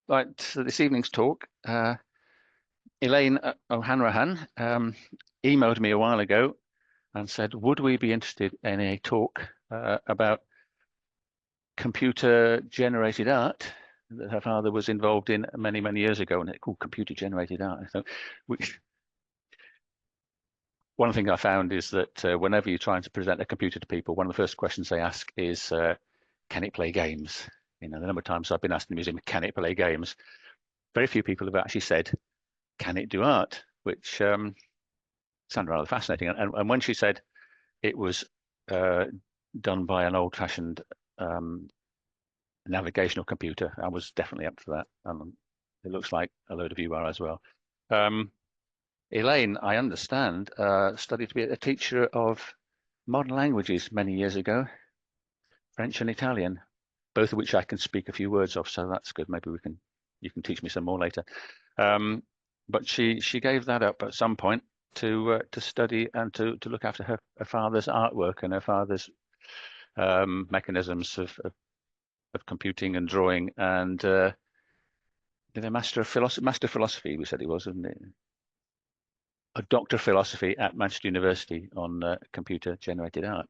Right, so this evening's talk, Elaine O'Hanrahan emailed me a while ago and said, would we be interested in a talk about computer-generated art that her father was involved in many, many years ago, and it's called computer-generated art. So, one thing I found is that whenever you're trying to present a computer to people, one of the first questions they ask is, can it play games? You know, the number of times I've been asked in the museum, can it play games? Very few people have actually said, can it do art? Which sounded rather fascinating. And when she said it was done by an old-fashioned navigational computer, I was definitely up for that. It looks like a load of you are as well. Elaine, I understand, studied to be a teacher of modern languages many years ago, French and Italian, both of which I can speak a few words of, so that's good. Maybe you can teach me some more later. But she gave that up at some point to study and to look after her father's artwork and her father's mechanisms of computing and drawing, and did a master of philosophy. We said it was, wasn't it? A doctor of philosophy at Manchester University on computer-generated art.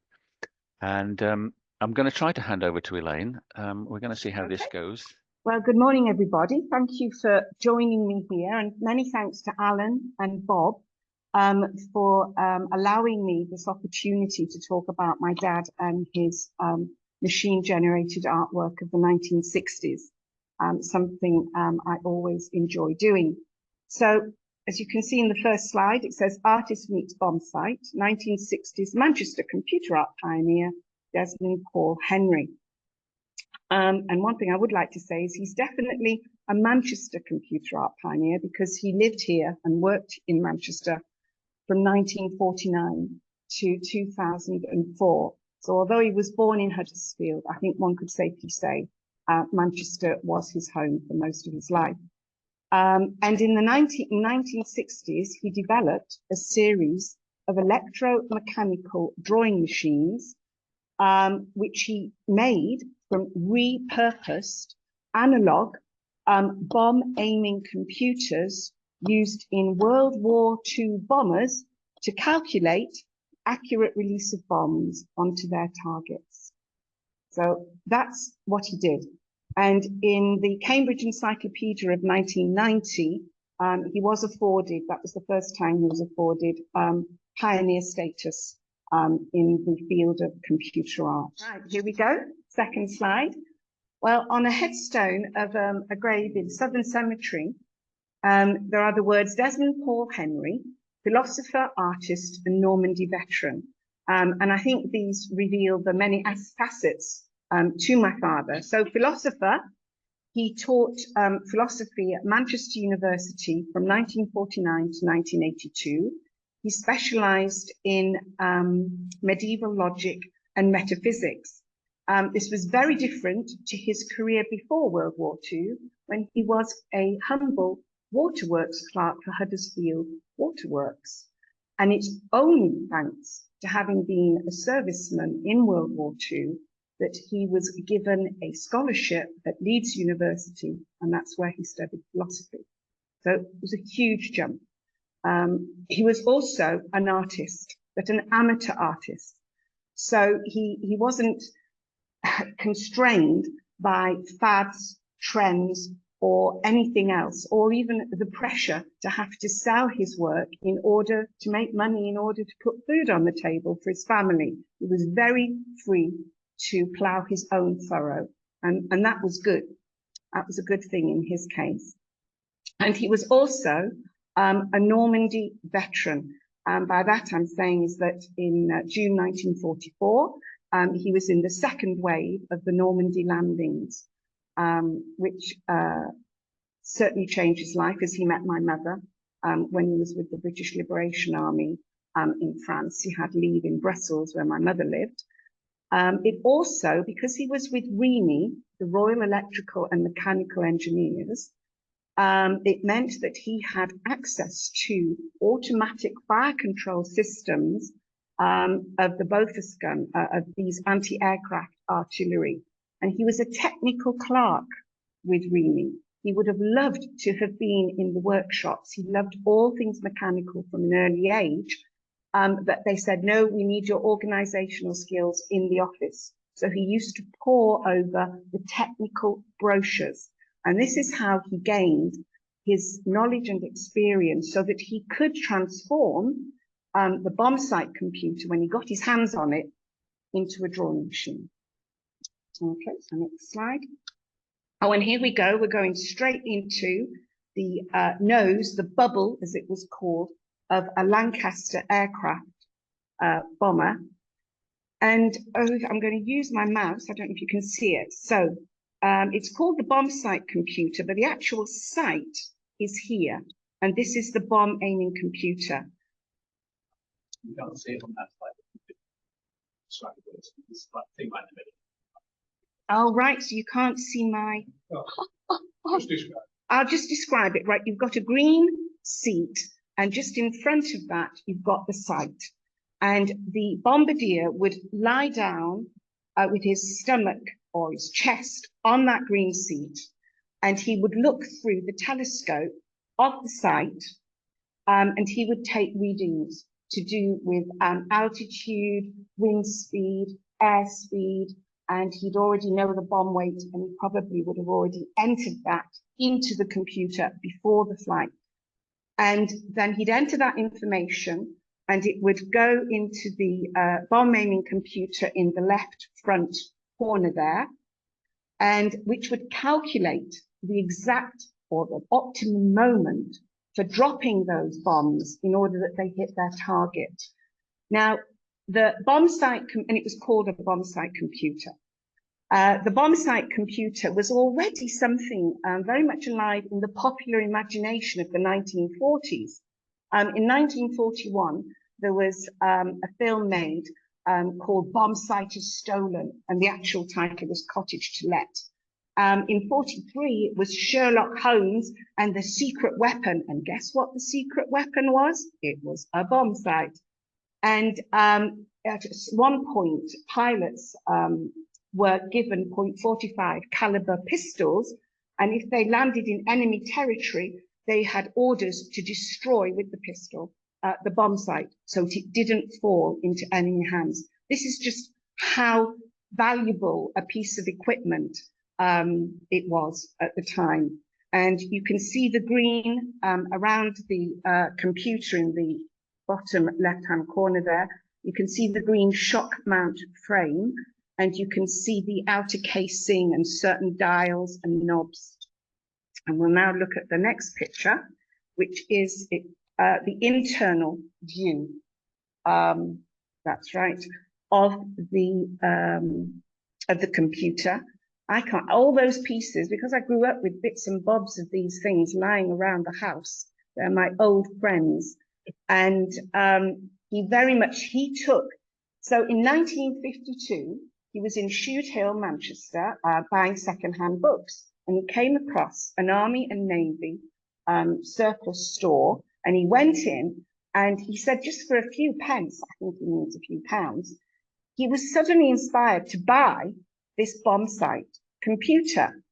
And I'm going to try to hand over to Elaine. We're going to see how this goes. Well, good morning, everybody. Thank you for joining me here, and many thanks to Alan and Bob for allowing me this opportunity to talk about my dad and his machine-generated artwork of the 1960s, something I always enjoy doing. So, as you can see in the first slide, it says Artist Meets Bombsight, 1960s Manchester computer art pioneer, Desmond Henry. And one thing I would like to say is he's definitely a Manchester computer art pioneer because he lived here and worked in Manchester from 1949 to 2004. So although he was born in Huddersfield, I think one could safely say Manchester was his home for most of his life. And in the 1960s, he developed a series of electromechanical drawing machines, which he made from repurposed analog bomb aiming computers used in World War II bombers to calculate accurate release of bombs onto their targets. So that's what he did. And in the Cambridge Encyclopedia of 1990, he was afforded, that was the first time he was afforded pioneer status in the field of computer art. Right, here we go. Second slide. Well, on a headstone of a grave in Southern Cemetery, there are the words Desmond Henry, philosopher, artist, and Normandy veteran. And I think these reveal the many facets to my father. So philosopher, he taught philosophy at Manchester University from 1949 to 1982. He specialized in medieval logic and metaphysics. This was very different to his career before World War II, when he was a humble waterworks clerk for Huddersfield Waterworks. And it's only thanks to having been a serviceman in World War II that he was given a scholarship at Leeds University, and that's where he studied philosophy. So it was a huge jump. He was also an artist, but an amateur artist. So he wasn't constrained by fads, trends, or anything else, or even the pressure to have to sell his work in order to make money, in order to put food on the table for his family. He was very free to plough his own furrow, and that was good. That was a good thing in his case. And he was also a Normandy veteran. By that I'm saying is that in June 1944, he was in the second wave of the Normandy landings, which certainly changed his life as he met my mother when he was with the British Liberation Army in France. He had leave in Brussels where my mother lived. It also, because he was with REME, the Royal Electrical and Mechanical Engineers, it meant that he had access to automatic fire control systems of the Bofors gun, of these anti-aircraft artillery. And he was a technical clerk with REME. He would have loved to have been in the workshops. He loved all things mechanical from an early age. But they said, no, we need your organizational skills in the office. So he used to pore over the technical brochures. And this is how he gained his knowledge and experience so that he could transform the bombsight computer, when he got his hands on it, into a drawing machine. Okay, so next slide. Oh, and here we go. We're going straight into the nose, the bubble, as it was called, of a Lancaster aircraft bomber. And I'm going to use my mouse. I don't know if you can see it. So it's called the bombsight computer, but the actual sight is here. And this is the bomb aiming computer. You can't see it on that slide. It's like thing right in the middle. Oh, right. So you can't see my. Just describe. I'll just describe it. Right. You've got a green seat, and just in front of that, you've got the sight. And the bombardier would lie down with his stomach or his chest on that green seat, and he would look through the telescope of the sight, and he would take readings to do with altitude, wind speed, airspeed, and he'd already know the bomb weight, and he probably would have already entered that into the computer before the flight. And then he'd enter that information, and it would go into the bomb aiming computer in the left front corner there, and which would calculate the exact or the optimum moment for dropping those bombs in order that they hit their target. Now, the bombsight, and it was called a bombsight computer. The bombsight computer was already something very much alive in the popular imagination of the 1940s. In 1941, there was a film made called Bombsight is Stolen, and the actual title was Cottage to Let. In 43, it was Sherlock Holmes and the secret weapon. And guess what the secret weapon was? It was a bombsight. And at one point, pilots were given .45 caliber pistols. And if they landed in enemy territory, they had orders to destroy with the pistol the bombsight, so it didn't fall into enemy hands. This is just how valuable a piece of equipment it was at the time. And you can see the green around the computer in the bottom left-hand corner there. You can see the green shock mount frame, and you can see the outer casing and certain dials and knobs. And we'll now look at the next picture, which is the internal view. That's right, of the computer. I can't, all those pieces, because I grew up with bits and bobs of these things lying around the house. They're my old friends. And he took, so in 1952, he was in Shude Hill, Manchester, buying secondhand books. And he came across an Army and Navy surplus store. And he went in and he said, just for a few pence, I think he means a few pounds, he was suddenly inspired to buy this bombsight computer.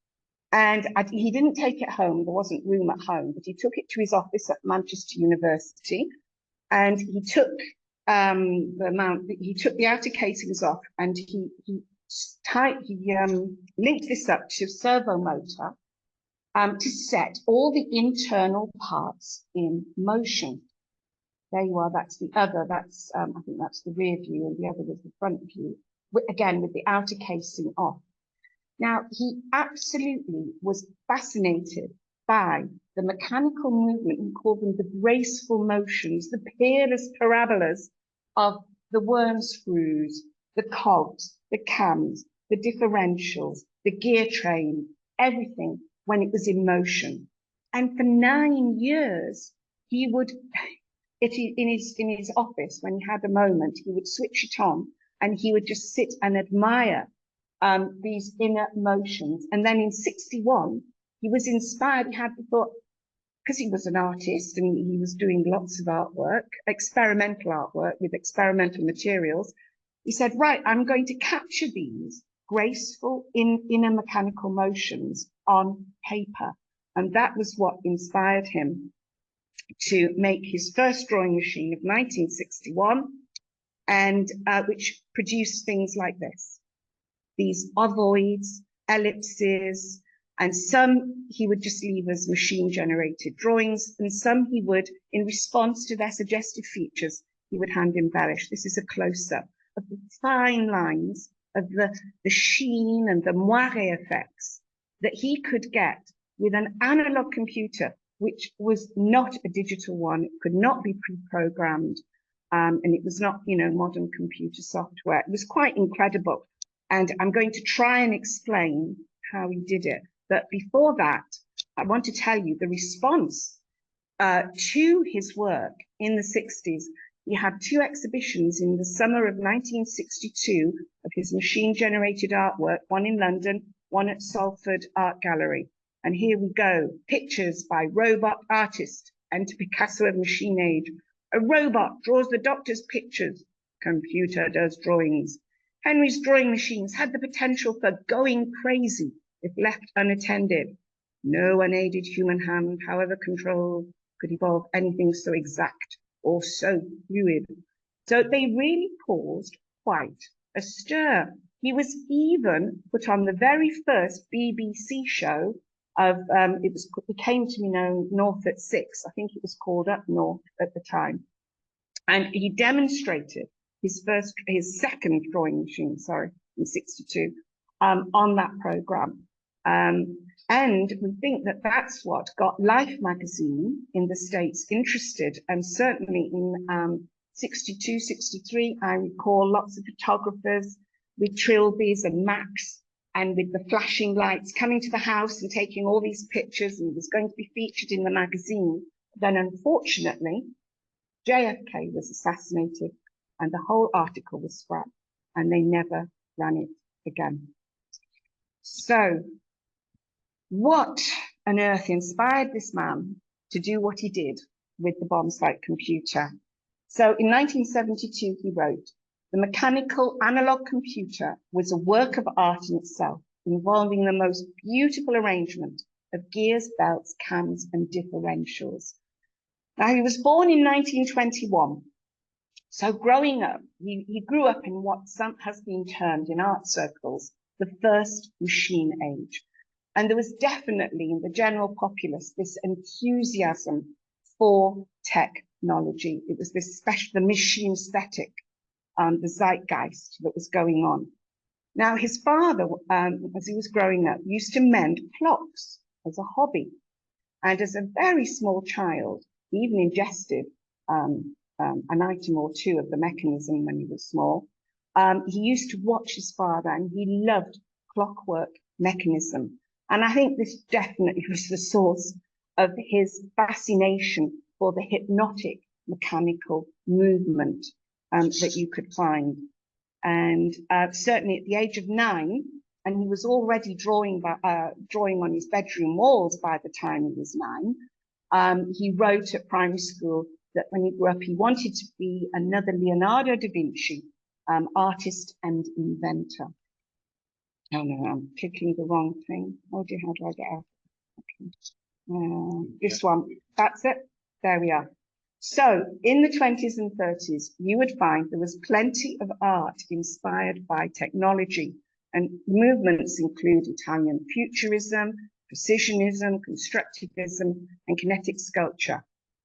And he didn't take it home. There wasn't room at home, but he took it to his office at Manchester University. And he took the outer casings off, and he linked this up to a servo motor to set all the internal parts in motion. There you are, that's the other, that's, I think that's the rear view, and the other was the front view, again, with the outer casing off. Now, he absolutely was fascinated by the mechanical movement, we call them the graceful motions, the peerless parabolas of the worm screws, the cogs, the cams, the differentials, the gear train, everything when it was in motion. And for 9 years, he would, in his office, when he had a moment, he would switch it on and he would just sit and admire these inner motions. And then in 61, he was inspired, he had the thought, because he was an artist and he was doing lots of artwork, experimental artwork with experimental materials, he said, right, I'm going to capture these graceful inner mechanical motions on paper. And that was what inspired him to make his first drawing machine of 1961, and which produced things like this. These ovoids, ellipses, and some he would just leave as machine-generated drawings, and some he would, in response to their suggestive features, he would hand embellish. This is a close-up of the fine lines of the sheen and the moire effects that he could get with an analog computer, which was not a digital one. It could not be pre-programmed, and it was not, modern computer software. It was quite incredible. And I'm going to try and explain how he did it. But before that, I want to tell you the response to his work in the 60s. He had 2 exhibitions in the summer of 1962 of his machine-generated artwork, one in London, one at Salford Art Gallery. And here we go, pictures by robot artist, enter Picasso of machine age. A robot draws the doctor's pictures, computer does drawings. Henry's drawing machines had the potential for going crazy if left unattended. No unaided human hand, however controlled, could evolve anything so exact or so fluid. So they really caused quite a stir. He was even put on the very first BBC show of, it came to me known North at 6. I think it was called Up North at the time. And he demonstrated his second drawing machine, in 62, on that program. And we think that that's what got Life magazine in the States interested. And certainly in 62, 63, I recall lots of photographers with trilbies and Macs and with the flashing lights coming to the house and taking all these pictures, and it was going to be featured in the magazine. Then unfortunately, JFK was assassinated and the whole article was scrapped and they never ran it again. So what on earth inspired this man to do what he did with the bombsight computer? So in 1972, he wrote, "The mechanical analog computer was a work of art in itself, involving the most beautiful arrangement of gears, belts, cams, and differentials." Now, he was born in 1921. So growing up, he grew up in what has been termed in art circles the first machine age. And there was definitely in the general populace this enthusiasm for technology. It was this the machine aesthetic, the zeitgeist that was going on. Now, his father, as he was growing up, used to mend clocks as a hobby. And as a very small child, he even ingested an item or two of the mechanism when he was small. He used to watch his father and he loved clockwork mechanism. And I think this definitely was the source of his fascination for the hypnotic mechanical movement that you could find. And certainly at the age of 9, and he was already drawing on his bedroom walls by the time he was 9, he wrote at primary school that when he grew up, he wanted to be another Leonardo da Vinci, artist and inventor. Oh no, I'm clicking the wrong thing. Oh dear, how do I get out? Okay. This one, that's it. There we are. So in the 20s and 30s, you would find there was plenty of art inspired by technology, and movements include Italian futurism, precisionism, constructivism, and kinetic sculpture.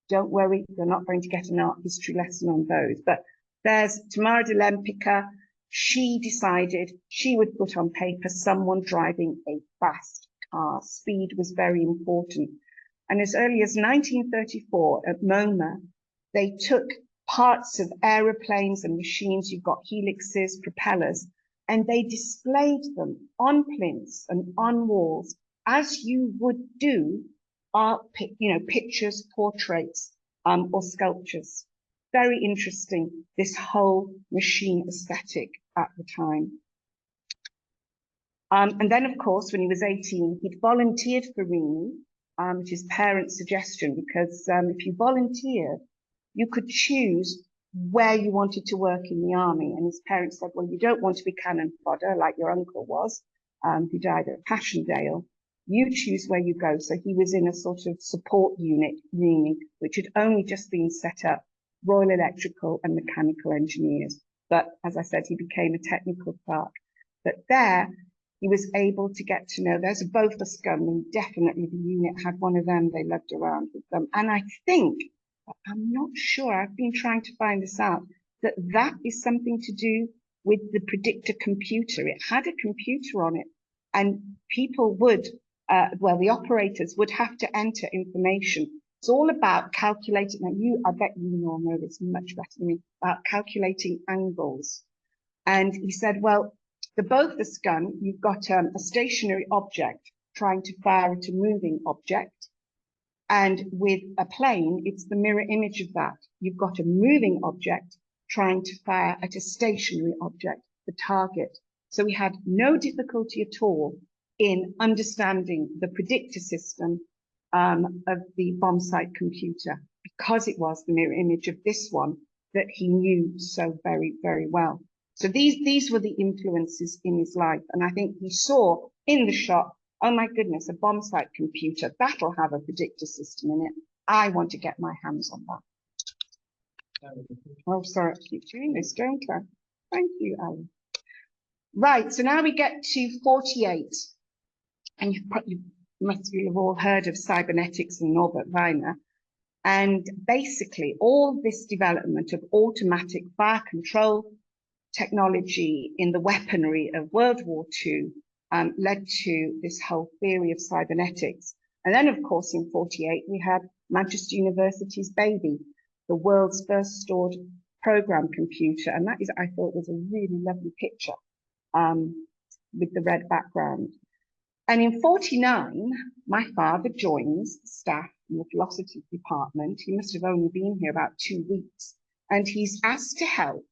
Don't worry, you're not going to get an art history lesson on those, but there's Tamara de Lempicka. She decided she would put on paper someone driving a fast car. Speed was very important. And as early as 1934 at MoMA, they took parts of aeroplanes and machines, you've got helixes, propellers, and they displayed them on plinths and on walls as you would do art, pictures, portraits, or sculptures. Very interesting, this whole machine aesthetic at the time. And then, of course, when he was 18, he'd volunteered for Rini, at his parents' suggestion, because if you volunteered, you could choose where you wanted to work in the army. And his parents said, well, you don't want to be cannon fodder like your uncle was, who died at Passchendaele. you choose where you go. So he was in a sort of support unit, which had only just been set up, Royal Electrical and Mechanical Engineers. But as I said, he became a technical clerk. But there, he was able to get to know, there's both a scum, and definitely the unit had one of them. They lugged around with them. And I think, I'm not sure, I've been trying to find this out, that that is something to do with the predictor computer. It had a computer on it, and people would, well, the operators would have to enter information. It's all about calculating, now I bet you all know this much better than me, about calculating angles. And he said, well, both the gun, you've got a stationary object trying to fire at a moving object. And with a plane, it's the mirror image of that. You've got a moving object trying to fire at a stationary object, the target. So we had no difficulty at all in understanding the predictor system of the bombsight computer, because it was the mirror image of this one that he knew so very, very well. So these were the influences in his life. And I think he saw in the shop, oh my goodness, a bombsight computer, that'll have a predictor system in it. I want to get my hands on that. Oh, sorry, I keep doing this, don't I? Thank you, Alan. Right, so now we get to 48. And you must have all heard of cybernetics and Norbert Wiener. And basically, all this development of automatic fire control technology in the weaponry of World War II led to this whole theory of cybernetics. And then, of course, in 48, we had Manchester University's baby, the world's first stored program computer. And that is, I thought, was a really lovely picture with the red background. And in 49, my father joins staff in the philosophy department. He must have only been here about 2 weeks. And he's asked to help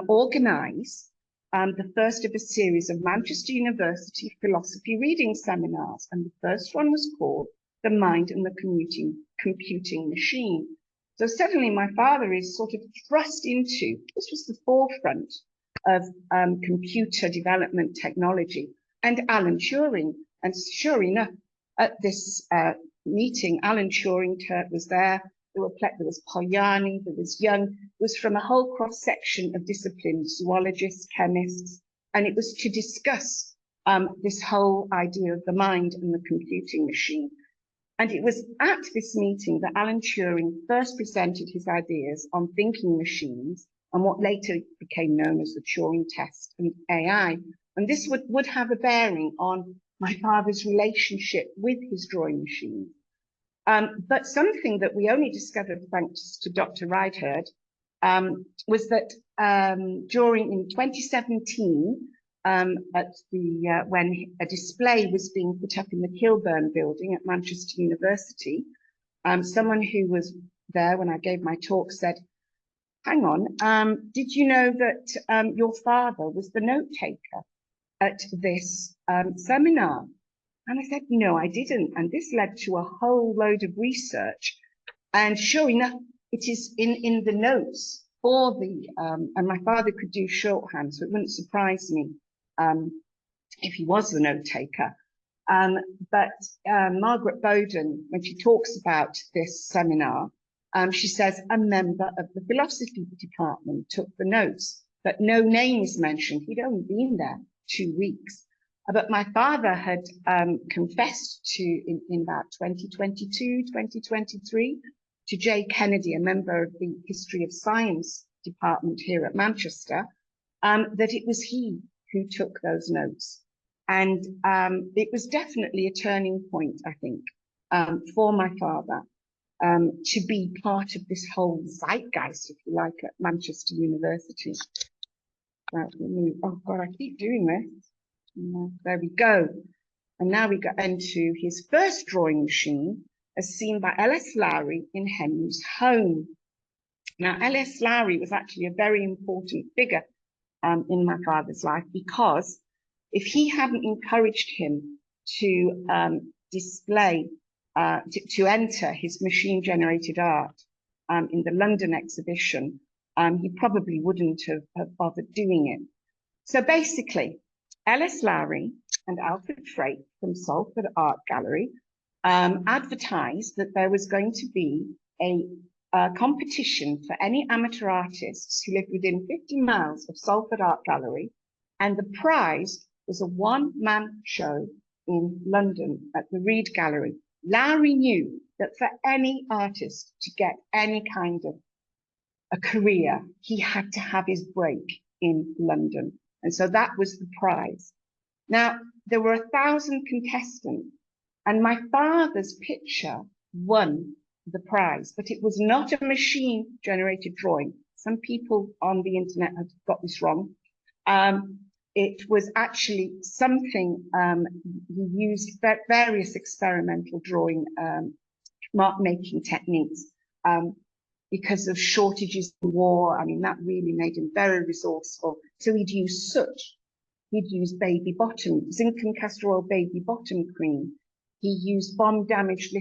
organise the first of a series of Manchester University philosophy reading seminars. And the first one was called The Mind and the Computing Machine. So suddenly my father is sort of thrust into, this was the forefront of computer development technology, and Alan Turing. And sure enough, at this meeting, Alan Turing was there. There was Polanyi, there was Young. It was from a whole cross-section of disciplines, zoologists, chemists, and it was to discuss this whole idea of the mind and the computing machine. And it was at this meeting that Alan Turing first presented his ideas on thinking machines and what later became known as the Turing test and AI. And this would have a bearing on my father's relationship with his drawing machine. But something that we only discovered thanks to Dr. Reidherd was that in 2017, when a display was being put up in the Kilburn building at Manchester University, someone who was there when I gave my talk said, hang on, did you know that your father was the note taker at this seminar? And I said, no, I didn't. And this led to a whole load of research. And sure enough, it is in the notes for the, and my father could do shorthand, so it wouldn't surprise me if he was the note taker. But Margaret Bowden, when she talks about this seminar, she says a member of the philosophy department took the notes, but no name is mentioned. He'd only been there 2 weeks. But my father had confessed to, in about 2022, 2023, to Jay Kennedy, a member of the History of Science department here at Manchester, that it was he who took those notes. And it was definitely a turning point, I think, for my father to be part of this whole zeitgeist, if you like, at Manchester University. Right, oh God, I keep doing this. There we go. And now we go into his first drawing machine as seen by L.S. Lowry in Henry's home. Now, L.S. Lowry was actually a very important figure in my father's life, because if he hadn't encouraged him to display, to enter his machine-generated art in the London exhibition, he probably wouldn't have bothered doing it. So basically, Ellis Lowry and Alfred Frake from Salford Art Gallery advertised that there was going to be a competition for any amateur artists who lived within 50 miles of Salford Art Gallery, and the prize was a one-man show in London at the Reed Gallery. Lowry knew that for any artist to get any kind of a career, he had to have his break in London. And so that was the prize. Now, there were 1,000 contestants, and my father's picture won the prize, but it was not a machine-generated drawing. Some people on the internet have got this wrong. It was actually something he used various experimental drawing mark-making techniques because of shortages in war. I mean, that really made him very resourceful. So he'd use soot, he'd use baby bottom, zinc and castor oil baby bottom cream. He used bomb-damaged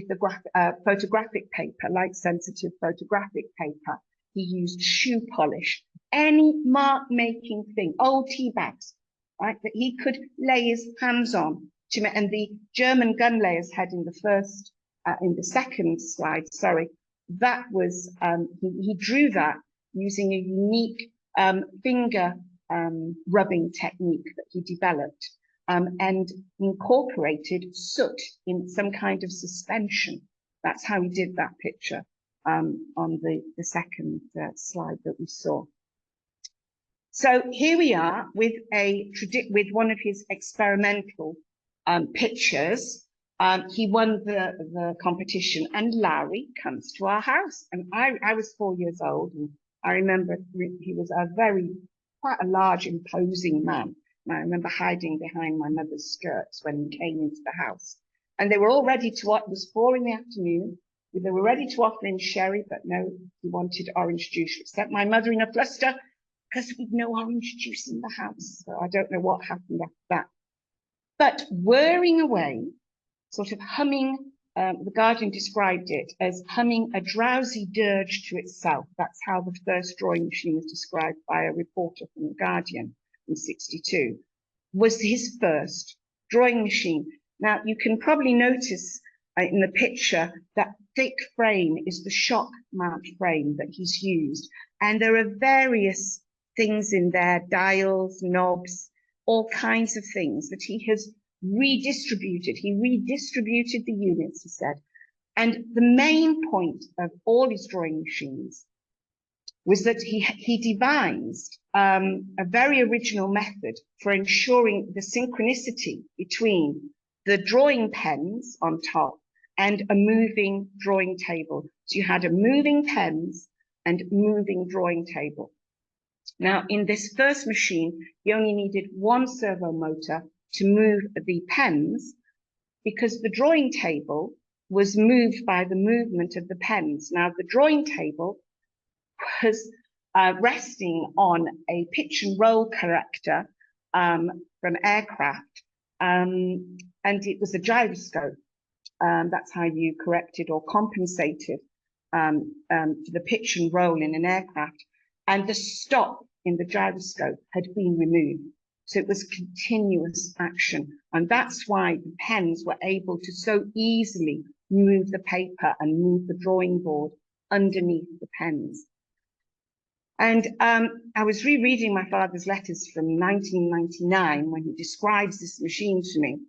photographic paper, light-sensitive photographic paper. He used shoe polish, any mark-making thing, old tea bags, right, that he could lay his hands on. And the German gun layer's head in the second slide, sorry, that was, he drew that using a unique finger rubbing technique that he developed. And incorporated soot in some kind of suspension. That's how he did that picture on the second slide that we saw. So here we are with one of his experimental pictures. He won the competition, and Lowry comes to our house. And I was 4 years old, and I remember he was quite a large, imposing man. And I remember hiding behind my mother's skirts when he came into the house. And they were all ready to, it was 4 in the afternoon. They were ready to offer him sherry, but no, he wanted orange juice. Set my mother in a fluster because we'd no orange juice in the house. So I don't know what happened after that. But whirring away, sort of humming, the Guardian described it as humming a drowsy dirge to itself. That's how the first drawing machine was described by a reporter from the Guardian in '62, was his first drawing machine. Now, you can probably notice in the picture that thick frame is the shock mount frame that he's used. And there are various things in there, dials, knobs, all kinds of things that he has redistributed. He redistributed the units, he said. And the main point of all his drawing machines was that he devised a very original method for ensuring the synchronicity between the drawing pens on top and a moving drawing table. So you had a moving pens and moving drawing table. Now, in this first machine, you only needed one servo motor to move the pens because the drawing table was moved by the movement of the pens. Now, the drawing table was resting on a pitch and roll corrector from aircraft, and it was a gyroscope. That's how you corrected or compensated for the pitch and roll in an aircraft. And the stop in the gyroscope had been removed. So it was continuous action. And that's why the pens were able to so easily move the paper and move the drawing board underneath the pens. And I was rereading my father's letters from 1999 when he describes this machine to me.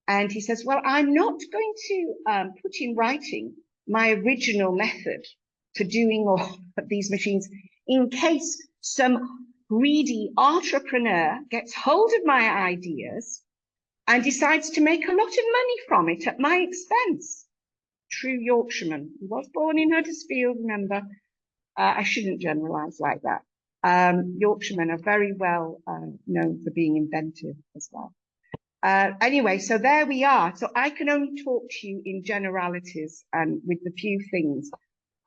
And he says, well, I'm not going to put in writing my original method for doing all of these machines in case some greedy entrepreneur gets hold of my ideas and decides to make a lot of money from it at my expense. True Yorkshireman. He was born in Huddersfield, remember. I shouldn't generalize like that. Yorkshiremen are very well known for being inventive as well. Anyway, so there we are. So I can only talk to you in generalities and with the few things.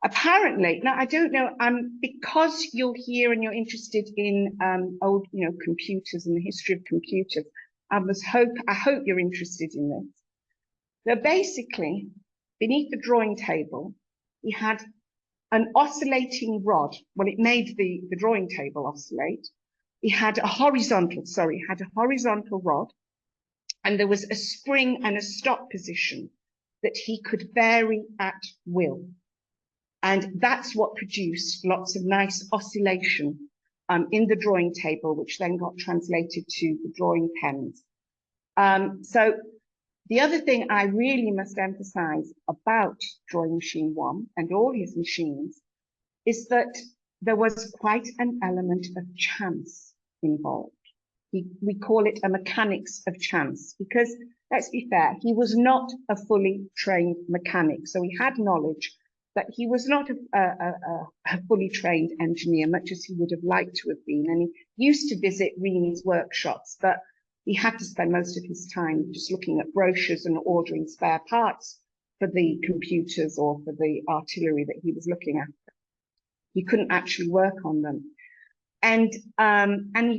Apparently, now I don't know, because you're here and you're interested in old, computers and the history of computers, I hope you're interested in this. So basically, beneath the drawing table, he had an oscillating rod. Well, it made the drawing table oscillate. he had a horizontal rod, and there was a spring and a stop position that he could vary at will. And that's what produced lots of nice oscillation in the drawing table, which then got translated to the drawing pens. So the other thing I really must emphasize about Drawing Machine 1 and all his machines is that there was quite an element of chance involved. We call it a mechanics of chance, because let's be fair, he was not a fully trained mechanic. So he had knowledge, but he was not a fully trained engineer, much as he would have liked to have been. And he used to visit Reen's workshops, but he had to spend most of his time just looking at brochures and ordering spare parts for the computers or for the artillery that he was looking at. He couldn't actually work on them. And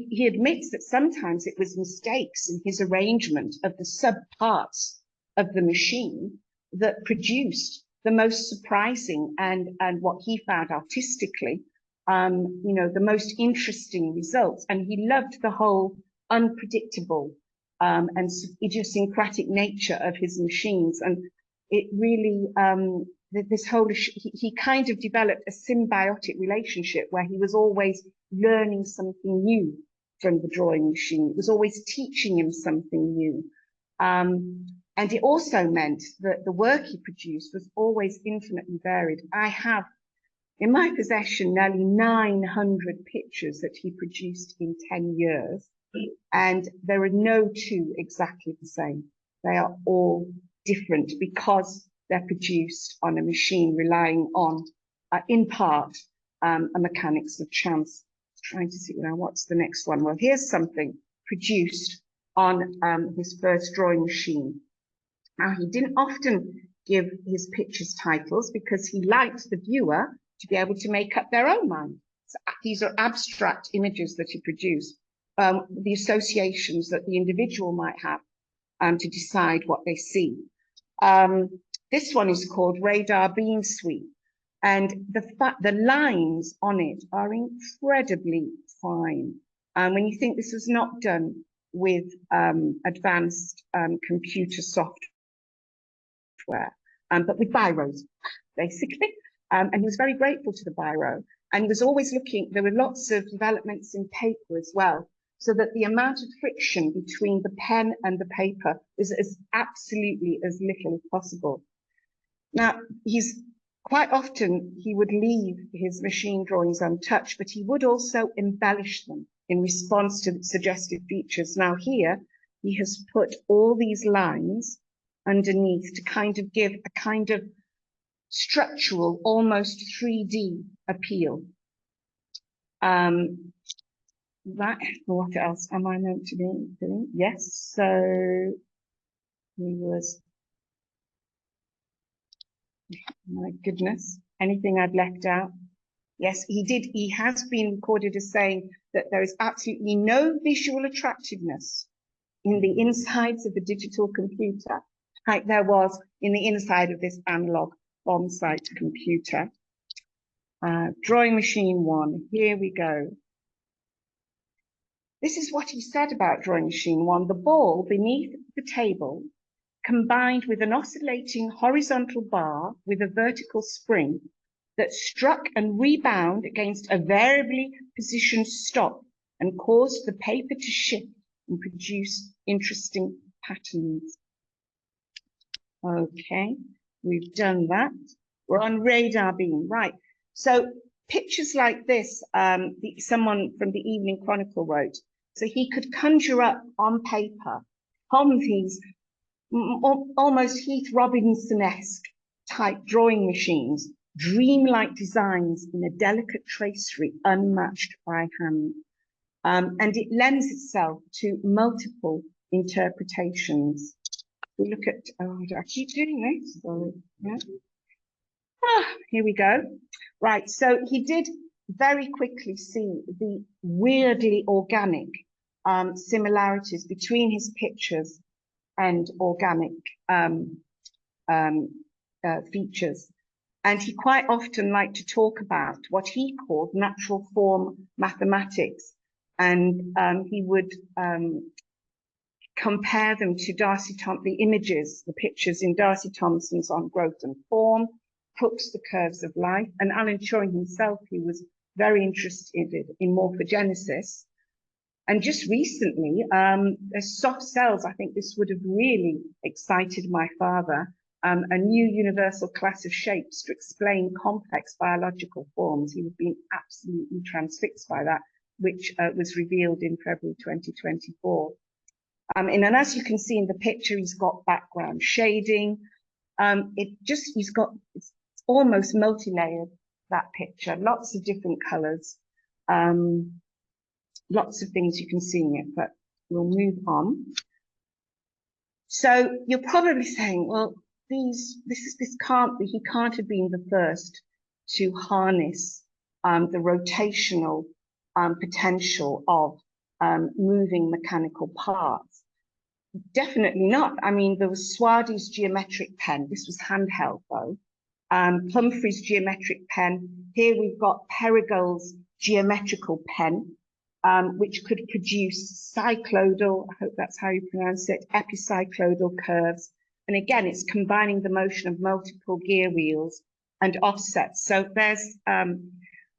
he admits that sometimes it was mistakes in his arrangement of the subparts of the machine that produced the most surprising and what he found artistically, the most interesting results. And he loved the whole unpredictable and idiosyncratic nature of his machines. And it really, he kind of developed a symbiotic relationship where he was always learning something new from the drawing machine. It was always teaching him something new. And it also meant that the work he produced was always infinitely varied. I have in my possession nearly 900 pictures that he produced in 10 years. And there are no two exactly the same. They are all different because they're produced on a machine relying on, in part, a mechanics of chance. Trying to see now what's the next one. Well, here's something produced on his first drawing machine. Now, he didn't often give his pictures titles because he liked the viewer to be able to make up their own mind. So these are abstract images that he produced, the associations that the individual might have to decide what they see. This one is called Radar Beam Sweep, and the lines on it are incredibly fine. And when you think this was not done with advanced computer software, but with biros, basically. And he was very grateful to the biro. And he was always looking, there were lots of developments in paper as well, so that the amount of friction between the pen and the paper is as absolutely as little as possible. Now, quite often he would leave his machine drawings untouched, but he would also embellish them in response to suggested features. Now here, he has put all these lines underneath to kind of give a kind of structural, almost 3D appeal. What else am I meant to be doing? Yes, so he was, my goodness, anything I've left out? Yes, he did. He has been recorded as saying that there is absolutely no visual attractiveness in the insides of the digital computer, like there was in the inside of this analog bombsight computer. Drawing Machine 1, here we go. This is what he said about Drawing Machine 1. The ball beneath the table, combined with an oscillating horizontal bar with a vertical spring that struck and rebounded against a variably positioned stop and caused the paper to shift and produce interesting patterns. Okay, we've done that. We're on radar beam, right? So pictures like this, someone from the Evening Chronicle wrote, so he could conjure up on paper from these almost Heath Robinson-esque type drawing machines, dreamlike designs in a delicate tracery unmatched by hand. And it lends itself to multiple interpretations. We look at, I keep doing this, so, yeah. Here we go. Right, so he did very quickly see the weirdly organic similarities between his pictures and organic features. And he quite often liked to talk about what he called natural form mathematics And he would compare them to the images, the pictures in Darcy Thompson's On Growth and Form, Cook's The Curves of Life, and Alan Turing himself, he was very interested in morphogenesis. And just recently, soft cells, I think this would have really excited my father, a new universal class of shapes to explain complex biological forms. He would have been absolutely transfixed by that, which was revealed in February 2024. And as you can see in the picture, he's got background shading. It's almost multi-layered, that picture, lots of different colors, lots of things you can see in it, but we'll move on. So you're probably saying, well, this can't be, he can't have been the first to harness the rotational potential of moving mechanical parts. Definitely not. I mean, there was Swardy's geometric pen. This was handheld though. Humphrey's geometric pen. Here we've got Perigal's geometrical pen, which could produce cyclodal, I hope that's how you pronounce it, epicyclodal curves. And again, it's combining the motion of multiple gear wheels and offsets. So there's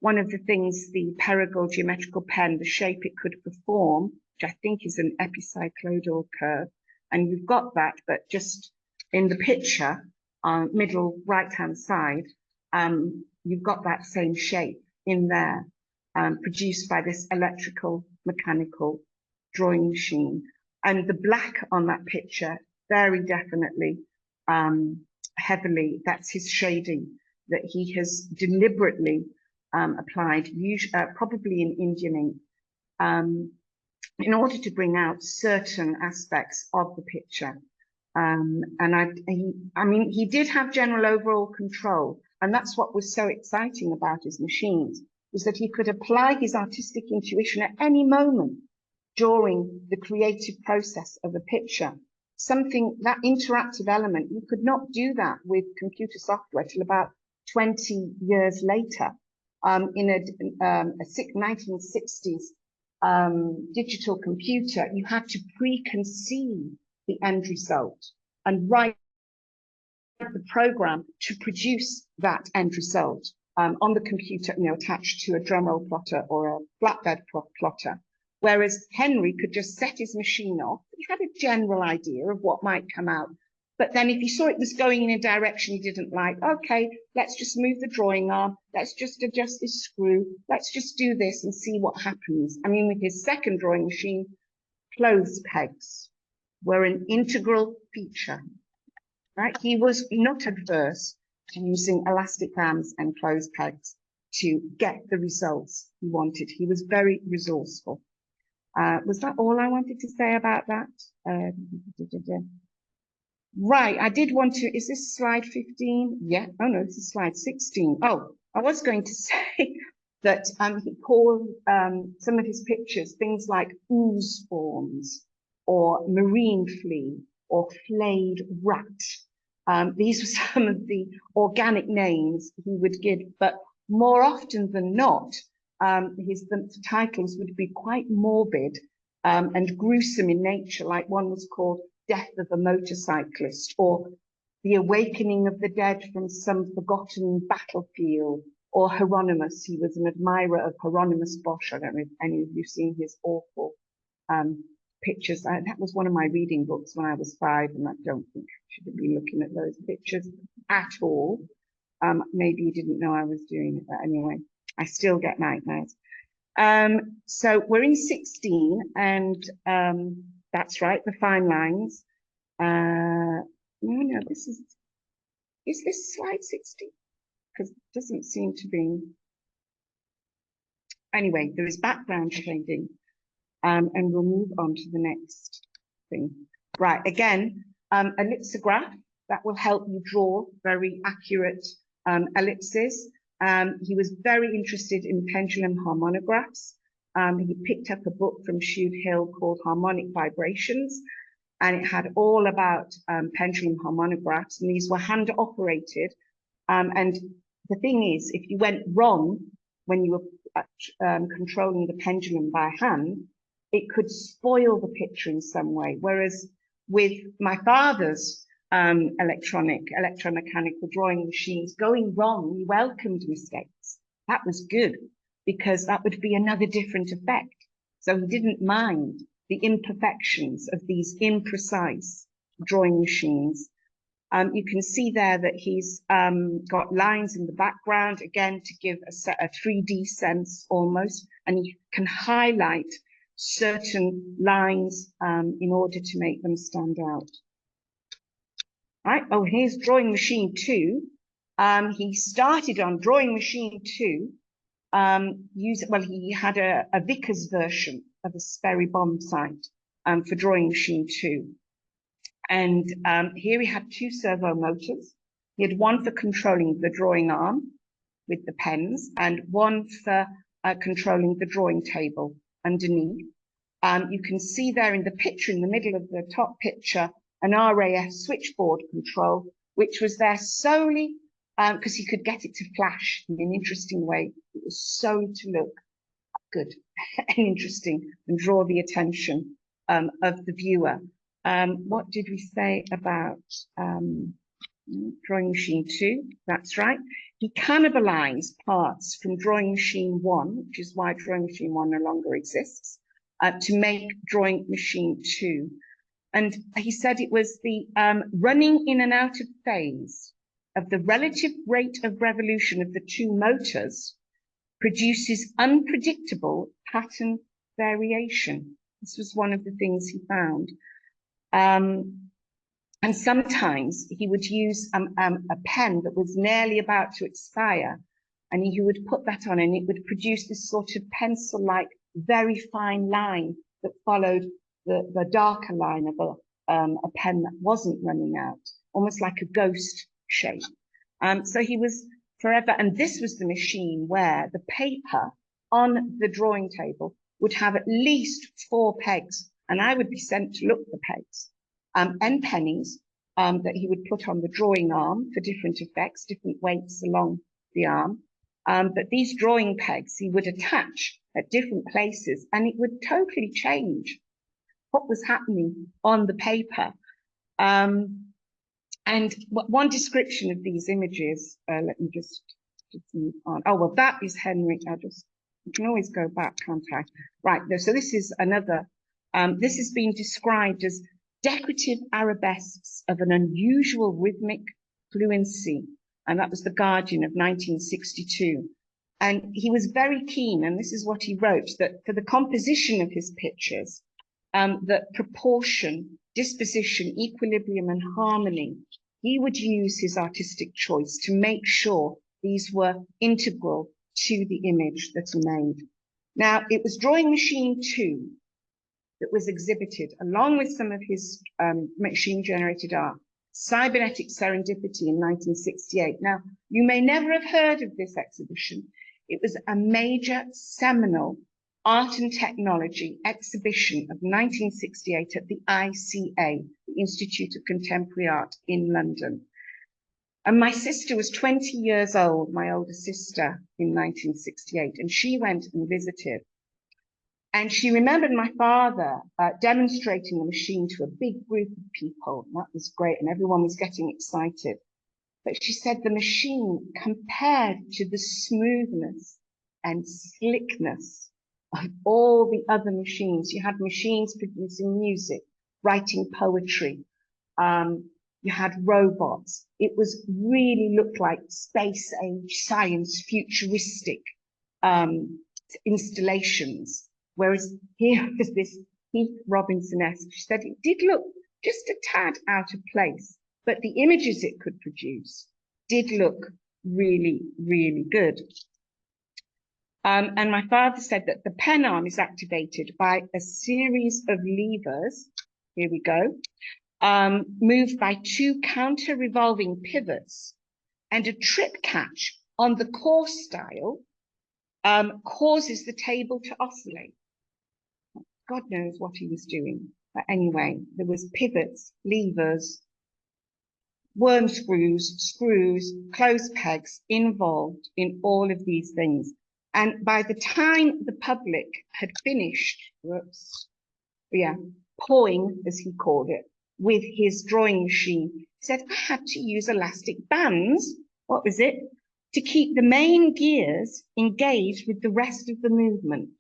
one of the things the Perigal geometrical pen, the shape it could perform, which I think is an epicyclodal curve. And you've got that, but just in the picture, middle right-hand side, you've got that same shape in there, produced by this electrical mechanical drawing machine. And the black on that picture, very definitely, heavily, that's his shading that he has deliberately applied, probably in Indian ink, in order to bring out certain aspects of the picture. And I mean, he did have general overall control, and that's what was so exciting about his machines, was that he could apply his artistic intuition at any moment during the creative process of a picture. Something, that interactive element, you could not do that with computer software till about 20 years later. In a 1960s digital computer, you had to preconceive the end result and write the program to produce that end result on the computer, attached to a drumroll plotter or a flatbed plotter. Whereas Henry could just set his machine off. He had a general idea of what might come out. But then if he saw it was going in a direction he didn't like, okay, let's just move the drawing arm. Let's just adjust this screw. Let's just do this and see what happens. I mean, with his second drawing machine, clothes pegs were an integral feature, right? He was not adverse to using elastic arms and clothes pegs to get the results he wanted. He was very resourceful. Was that all I wanted to say about that? Right, I did want to, is this slide 15? Yeah, oh no, this is slide 16. Oh, I was going to say that he called some of his pictures things like ooze forms or marine flea or flayed rat. These were some of the organic names he would give, but more often than not, the titles would be quite morbid and gruesome in nature, like one was called Death of a Motorcyclist, or The Awakening of the Dead from Some Forgotten Battlefield, or Hieronymus. He was an admirer of Hieronymus Bosch. I don't know if any of you have seen his awful pictures. That was one of my reading books when I was 5, and I don't think I should have been looking at those pictures at all. Maybe you didn't know I was doing it, but anyway, I still get nightmares. So we're in 16, and that's right, the fine lines. No, this is this slide 16? Because it doesn't seem to be. Anyway, there is background shading, and we'll move on to the next thing. Right, again, a lithograph that will help you draw very accurate ellipses. He was very interested in pendulum harmonographs. He picked up a book from Shude Hill called Harmonic Vibrations, and it had all about pendulum harmonographs, and these were hand operated. And the thing is, if you went wrong when you were controlling the pendulum by hand, it could spoil the picture in some way. Whereas with my father's electromechanical drawing machines, going wrong, we welcomed mistakes. That was good, because that would be another different effect. So he didn't mind the imperfections of these imprecise drawing machines. You can see there that he's got lines in the background, again, to give a 3D sense almost, and you can highlight certain lines in order to make them stand out. Right, oh, here's drawing machine 2. He started on drawing machine 2, he had a Vickers version of a Sperry bombsight for drawing machine 2. And here he had 2 servo motors. He had one for controlling the drawing arm with the pens and one for controlling the drawing table underneath. You can see there in the picture, in the middle of the top picture, an RAF switchboard control, which was there solely because he could get it to flash in an interesting way. It was solely to look good and interesting and draw the attention of the viewer. What did we say about drawing machine 2? That's right. He cannibalized parts from drawing machine 1, which is why drawing machine 1 no longer exists, to make drawing machine 2. And he said it was the running in and out of phase of the relative rate of revolution of the 2 motors produces unpredictable pattern variation. This was one of the things he found. And sometimes he would use a pen that was nearly about to expire, and he would put that on, and it would produce this sort of pencil-like, very fine line that followed the darker line of a pen that wasn't running out, almost like a ghost shape. So he was forever, and this was the machine where the paper on the drawing table would have at least 4 pegs, and I would be sent to look for pegs, and pennies that he would put on the drawing arm for different effects, different weights along the arm. But these drawing pegs he would attach at different places, and it would totally change what was happening on the paper. And one description of these images, let me just move on. Oh, well, that is Henry. You can always go back, can't I? Right, so this is another, this has been described as decorative arabesques of an unusual rhythmic fluency. And that was The Guardian of 1962. And he was very keen, and this is what he wrote, that for the composition of his pictures, that proportion, disposition, equilibrium, and harmony, he would use his artistic choice to make sure these were integral to the image that he made. Now, it was drawing machine 2 that was exhibited along with some of his machine-generated art, Cybernetic Serendipity in 1968. Now, you may never have heard of this exhibition. It was a major seminal art and technology exhibition of 1968 at the ICA, the Institute of Contemporary Art in London. And my sister was 20 years old, my older sister, in 1968, and she went and visited. And she remembered my father demonstrating the machine to a big group of people. And that was great, and everyone was getting excited. But she said the machine, compared to the smoothness and slickness of all the other machines, you had machines producing music, writing poetry, you had robots. It was really looked like space age science, futuristic installations. Whereas here was this Heath Robinson-esque. She said it did look just a tad out of place, but the images it could produce did look really, really good. And my father said that the pen arm is activated by a series of levers. Here we go. Moved by 2 counter-revolving pivots, and a trip catch on the core style causes the table to oscillate. God knows what he was doing. But anyway, there was pivots, levers, worm screws, clothes pegs involved in all of these things. And by the time the public had finished, pawing, as he called it, with his drawing machine, he said, I had to use elastic bands, what was it, to keep the main gears engaged with the rest of the movement.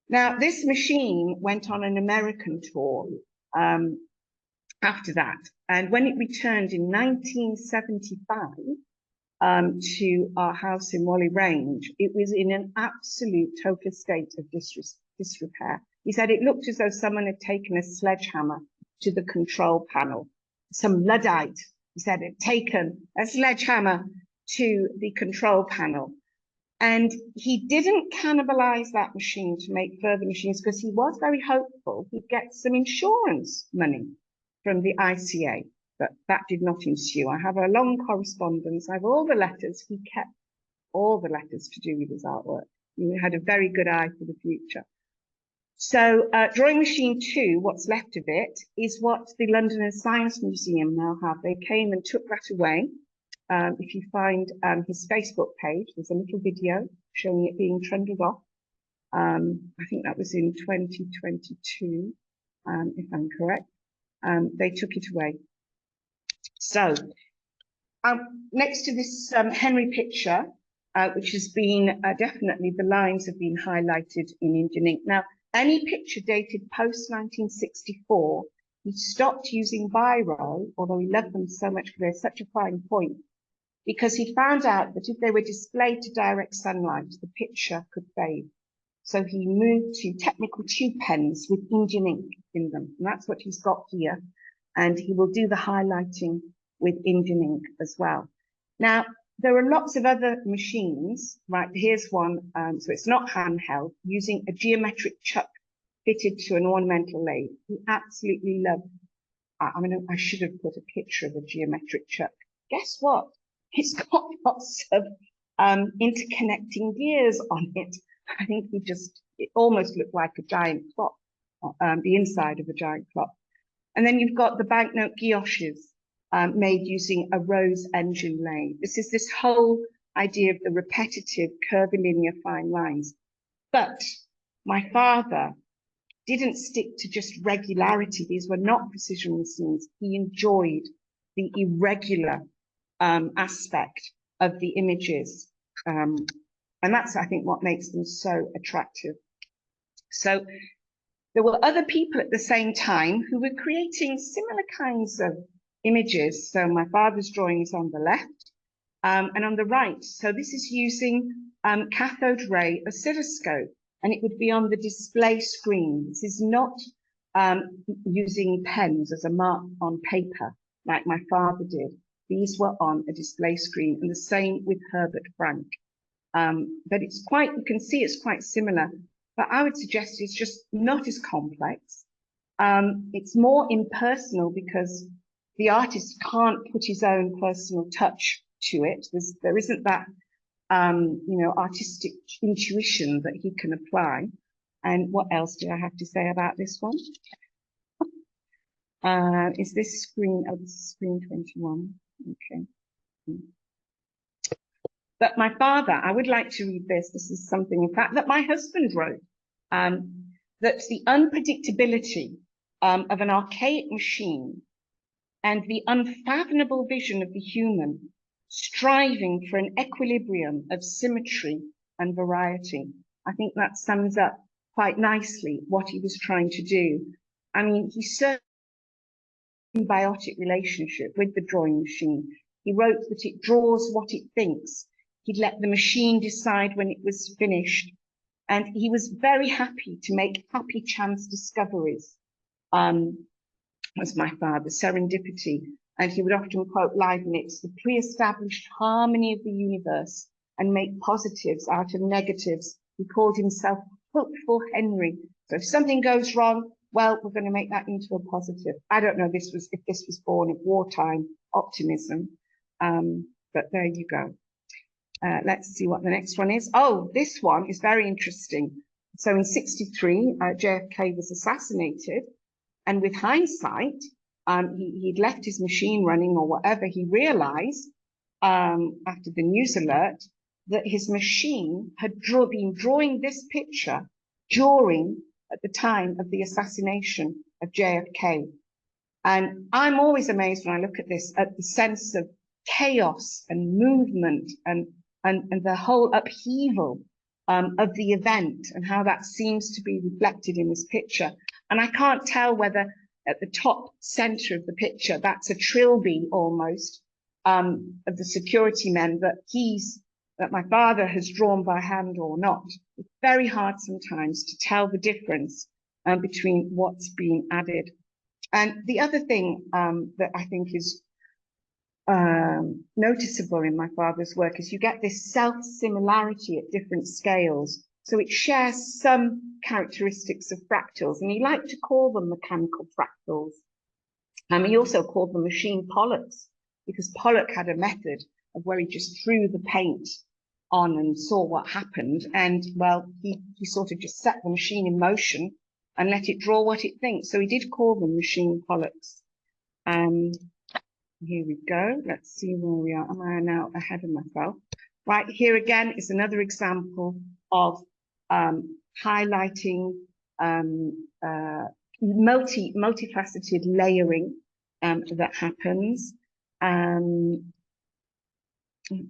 Now, this machine went on an American tour after that. And when it returned in 1975 to our house in Whalley Range, it was in an absolute total state of disrepair. He said it looked as though someone had taken a sledgehammer to the control panel. Some Luddite, he said, had taken a sledgehammer to the control panel. And he didn't cannibalize that machine to make further machines because he was very hopeful he'd get some insurance money from the ICA, but that did not ensue. I have a long correspondence. I have all the letters. He kept all the letters to do with his artwork. He had a very good eye for the future. So Drawing Machine 2, what's left of it, is what the London Science Museum now have. They came and took that away. If you find his Facebook page, there's a little video showing it being trundled off. I think that was in 2022, if I'm correct. They took it away. So next to this Henry picture, which has been definitely, the lines have been highlighted in Indian ink. Now, any picture dated post 1964, he stopped using biro, although he loved them so much because they're such a fine point, because he found out that if they were displayed to direct sunlight, the picture could fade. So he moved to technical tube pens with Indian ink in them. And that's what he's got here. And he will do the highlighting with Indian ink as well. Now, there are lots of other machines, right? Here's one, so it's not handheld, using a geometric chuck fitted to an ornamental lathe. He absolutely loved, I mean, I should have put a picture of a geometric chuck. Guess what? It's got lots of interconnecting gears on it. I think it almost looked like a giant clock, the inside of a giant clock. And then you've got the banknote guilloches made using a rose engine lathe. This is this whole idea of the repetitive curvilinear fine lines. But my father didn't stick to just regularity. These were not precision machines. He enjoyed the irregular aspect of the images. And that's, I think, what makes them so attractive. So there were other people at the same time who were creating similar kinds of images. So my father's drawing is on the left and on the right. So this is using cathode ray oscilloscope, and it would be on the display screen. This is not using pens as a mark on paper like my father did. These were on a display screen, and the same with Herbert Frank. But it's quite, you can see it's quite similar, but I would suggest it's just not as complex. It's more impersonal because the artist can't put his own personal touch to it. There isn't that, artistic intuition that he can apply. And what else do I have to say about this one? Is this screen, oh, this is screen 21. Okay. But my father, I would like to read this. This is something, in fact, that my husband wrote, that the unpredictability of an archaic machine and the unfathomable vision of the human striving for an equilibrium of symmetry and variety. I think that sums up quite nicely what he was trying to do. I mean, he certainly had a symbiotic relationship with the drawing machine. He wrote that it draws what it thinks. He'd let the machine decide when it was finished. And he was very happy to make happy chance discoveries, was my father, serendipity. And he would often quote Leibniz, the pre-established harmony of the universe, and make positives out of negatives. He called himself Hopeful Henry. So if something goes wrong, well, we're going to make that into a positive. I don't know if this was born of wartime optimism, but there you go. Let's see what the next one is. Oh, this one is very interesting. So in '63, JFK was assassinated, and with hindsight, he'd left his machine running or whatever. He realized after the news alert that his machine had been drawing this picture at the time of the assassination of JFK. And I'm always amazed when I look at this, at the sense of chaos and movement and the whole upheaval of the event, and how that seems to be reflected in this picture. And I can't tell whether at the top center of the picture, that's a trilby almost of the security men that my father has drawn by hand or not. It's very hard sometimes to tell the difference between what's being added. And the other thing that I think is noticeable in my father's work is you get this self-similarity at different scales. So it shares some characteristics of fractals, and he liked to call them mechanical fractals. He also called them machine Pollocks, because Pollock had a method of where he just threw the paint on and saw what happened. And well, he sort of just set the machine in motion and let it draw what it thinks. So he did call them machine Pollocks. Here we go. Let's see where we are. Am I now ahead of myself? Right, here again is another example of highlighting multifaceted layering that happens. Okay.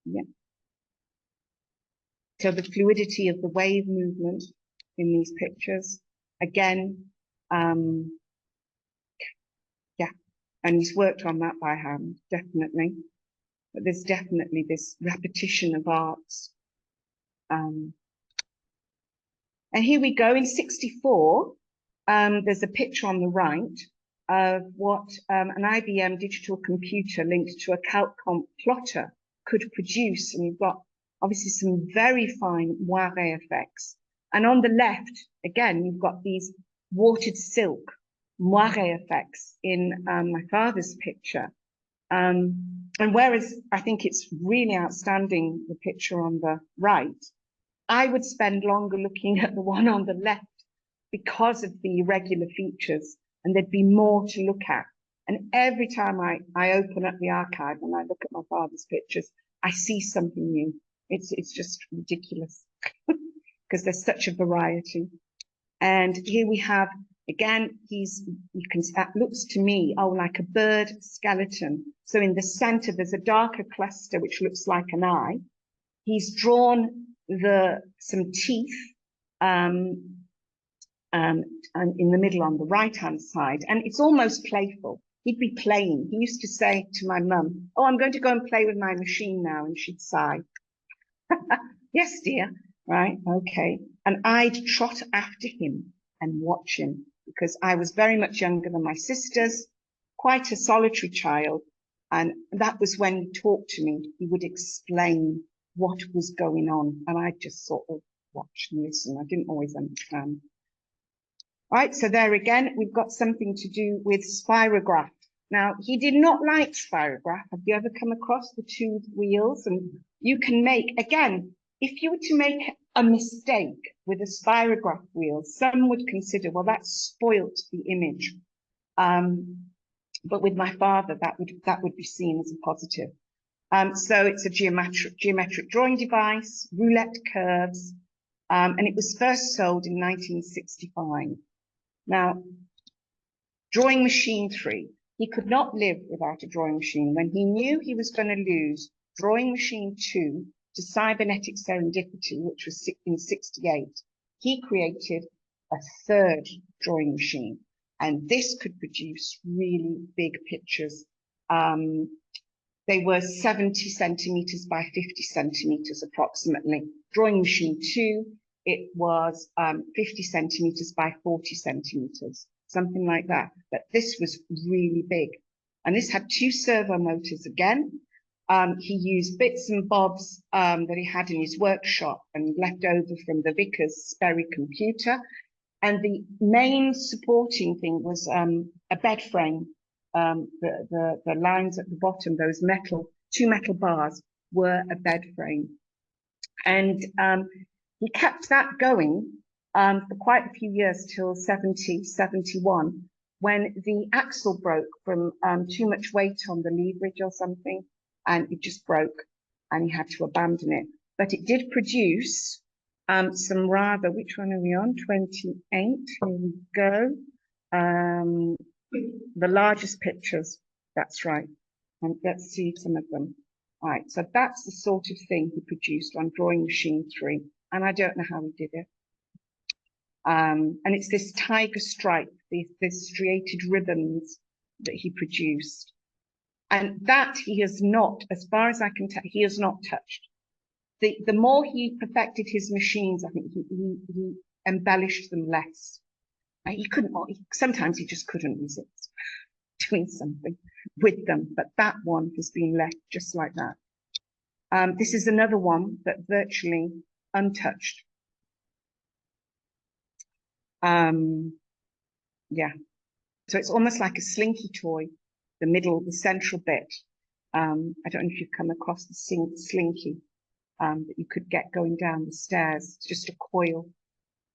Yeah. So the fluidity of the wave movement in these pictures, again, yeah, and he's worked on that by hand, definitely. But there's definitely this repetition of arcs. And here we go in 64. There's a picture on the right of what an IBM digital computer linked to a CalcComp plotter could produce. And you've got obviously some very fine moire effects. And on the left, again, you've got these watered silk moire effects in my father's picture. And whereas I think it's really outstanding, the picture on the right, I would spend longer looking at the one on the left because of the irregular features, and there'd be more to look at. And every time I open up the archive and I look at my father's pictures, I see something new. It's just ridiculous because there's such a variety. And here we have, again, that looks to me, like a bird skeleton. So in the center, there's a darker cluster, which looks like an eye. He's drawn some teeth, and in the middle on the right-hand side, and it's almost playful. He'd be playing. He used to say to my mum, "Oh, I'm going to go and play with my machine now," and she'd sigh. "Yes, dear." Right, okay. And I'd trot after him and watch him, because I was very much younger than my sisters, quite a solitary child, and that was when he talked to me. He would explain what was going on, and I just sort of watch and listen. I didn't always understand. Right, so there again, we've got something to do with spirograph. Now, he did not like spirograph. Have you ever come across the toothed wheels? And you can make, again, if you were to make a mistake with a spirograph wheel, some would consider, well, that spoilt the image. But with my father, that would be seen as a positive. So it's a geometric drawing device, roulette curves, and it was first sold in 1965. Now, drawing machine 3, he could not live without a drawing machine. When he knew he was going to lose drawing machine 2 to cybernetic serendipity, which was in 68, he created a third drawing machine. And this could produce really big pictures. They were 70 centimeters by 50 centimeters approximately. Drawing machine 2, it was 50 centimeters by 40 centimeters, something like that. But this was really big. And this had 2 servo motors again. He used bits and bobs that he had in his workshop and left over from the Vickers Sperry computer. And the main supporting thing was a bed frame. The lines at the bottom, those 2 metal bars, were a bed frame. And he kept that going for quite a few years, till 70, 71, when the axle broke from too much weight on the leverage or something. and it just broke and he had to abandon it. But it did produce some rather, which one are we on? 28, here we go. The largest pictures, that's right. And let's see some of them. All right, so that's the sort of thing he produced on Drawing Machine 3. And I don't know how he did it. And it's this tiger stripe, these striated ribbons that he produced. And that he has not, as far as I can tell, he has not touched. The more he perfected his machines, I think he embellished them less. He couldn't, sometimes he just couldn't resist doing something with them, but that one has been left just like that. This is another one that virtually untouched. Yeah, so it's almost like a slinky toy, the middle, the central bit. I don't know if you've come across the slinky that you could get going down the stairs. It's just a coil,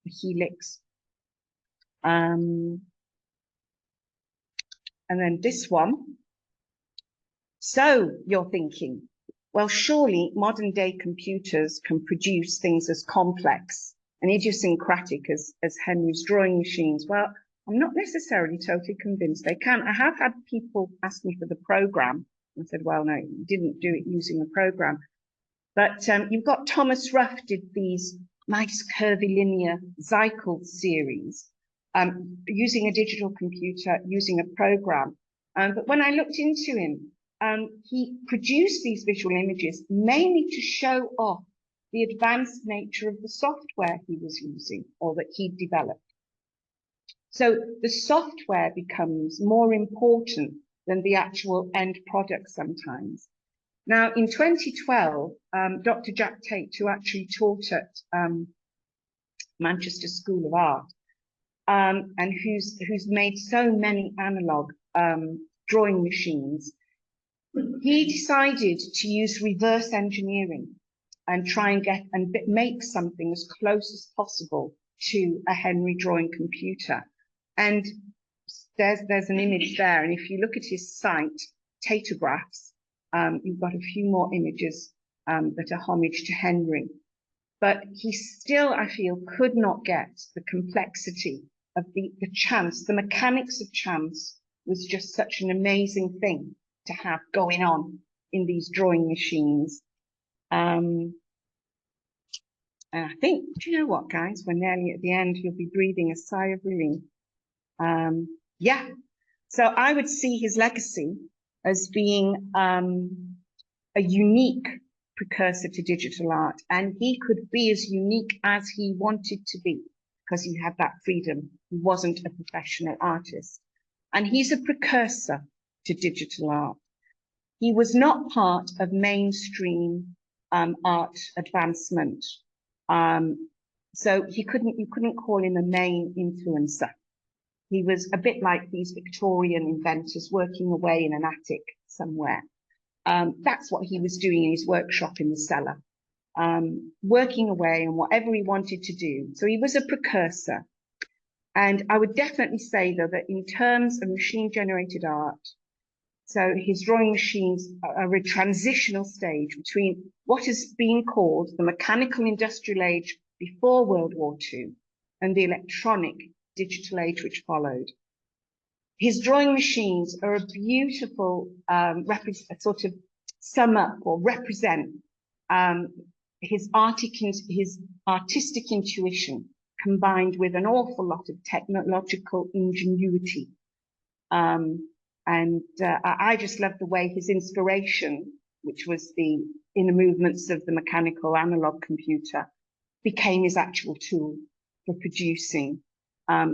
a helix. And then this one. So you're thinking, well, surely modern day computers can produce things as complex and idiosyncratic as Henry's drawing machines. Well, I'm not necessarily totally convinced they can. I have had people ask me for the program. I said, well, no, you didn't do it using a program. But you've got Thomas Ruff did these nice curvilinear cycle series using a digital computer, using a program. But when I looked into him, he produced these visual images mainly to show off the advanced nature of the software he was using or that he developed. So the software becomes more important than the actual end product sometimes. Now, in 2012, Dr. Jack Tate, who actually taught at Manchester School of Art, and who's made so many analog drawing machines, he decided to use reverse engineering and try and make something as close as possible to a Henry drawing computer. And there's an image there. And if you look at his site, Tateographs, you've got a few more images that are homage to Henry. But he still, I feel, could not get the complexity of the chance. The mechanics of chance was just such an amazing thing to have going on in these drawing machines. And I think, do you know what, guys? We're nearly at the end. You'll be breathing a sigh of relief. Yeah, so I would see his legacy as being a unique precursor to digital art, and he could be as unique as he wanted to be because he had that freedom. He wasn't a professional artist, and he's a precursor to digital art. He was not part of mainstream art advancement, so you couldn't call him a main influencer. He was a bit like these Victorian inventors working away in an attic somewhere. That's what he was doing in his workshop in the cellar, working away on whatever he wanted to do. So he was a precursor. And I would definitely say, though, that in terms of machine-generated art, so his drawing machines are a transitional stage between what is being called the mechanical industrial age before World War II and the electronic digital age which followed. His drawing machines are a beautiful sort of sum up or represent his artistic intuition combined with an awful lot of technological ingenuity. I just love the way his inspiration, which was the inner movements of the mechanical analog computer, became his actual tool for producing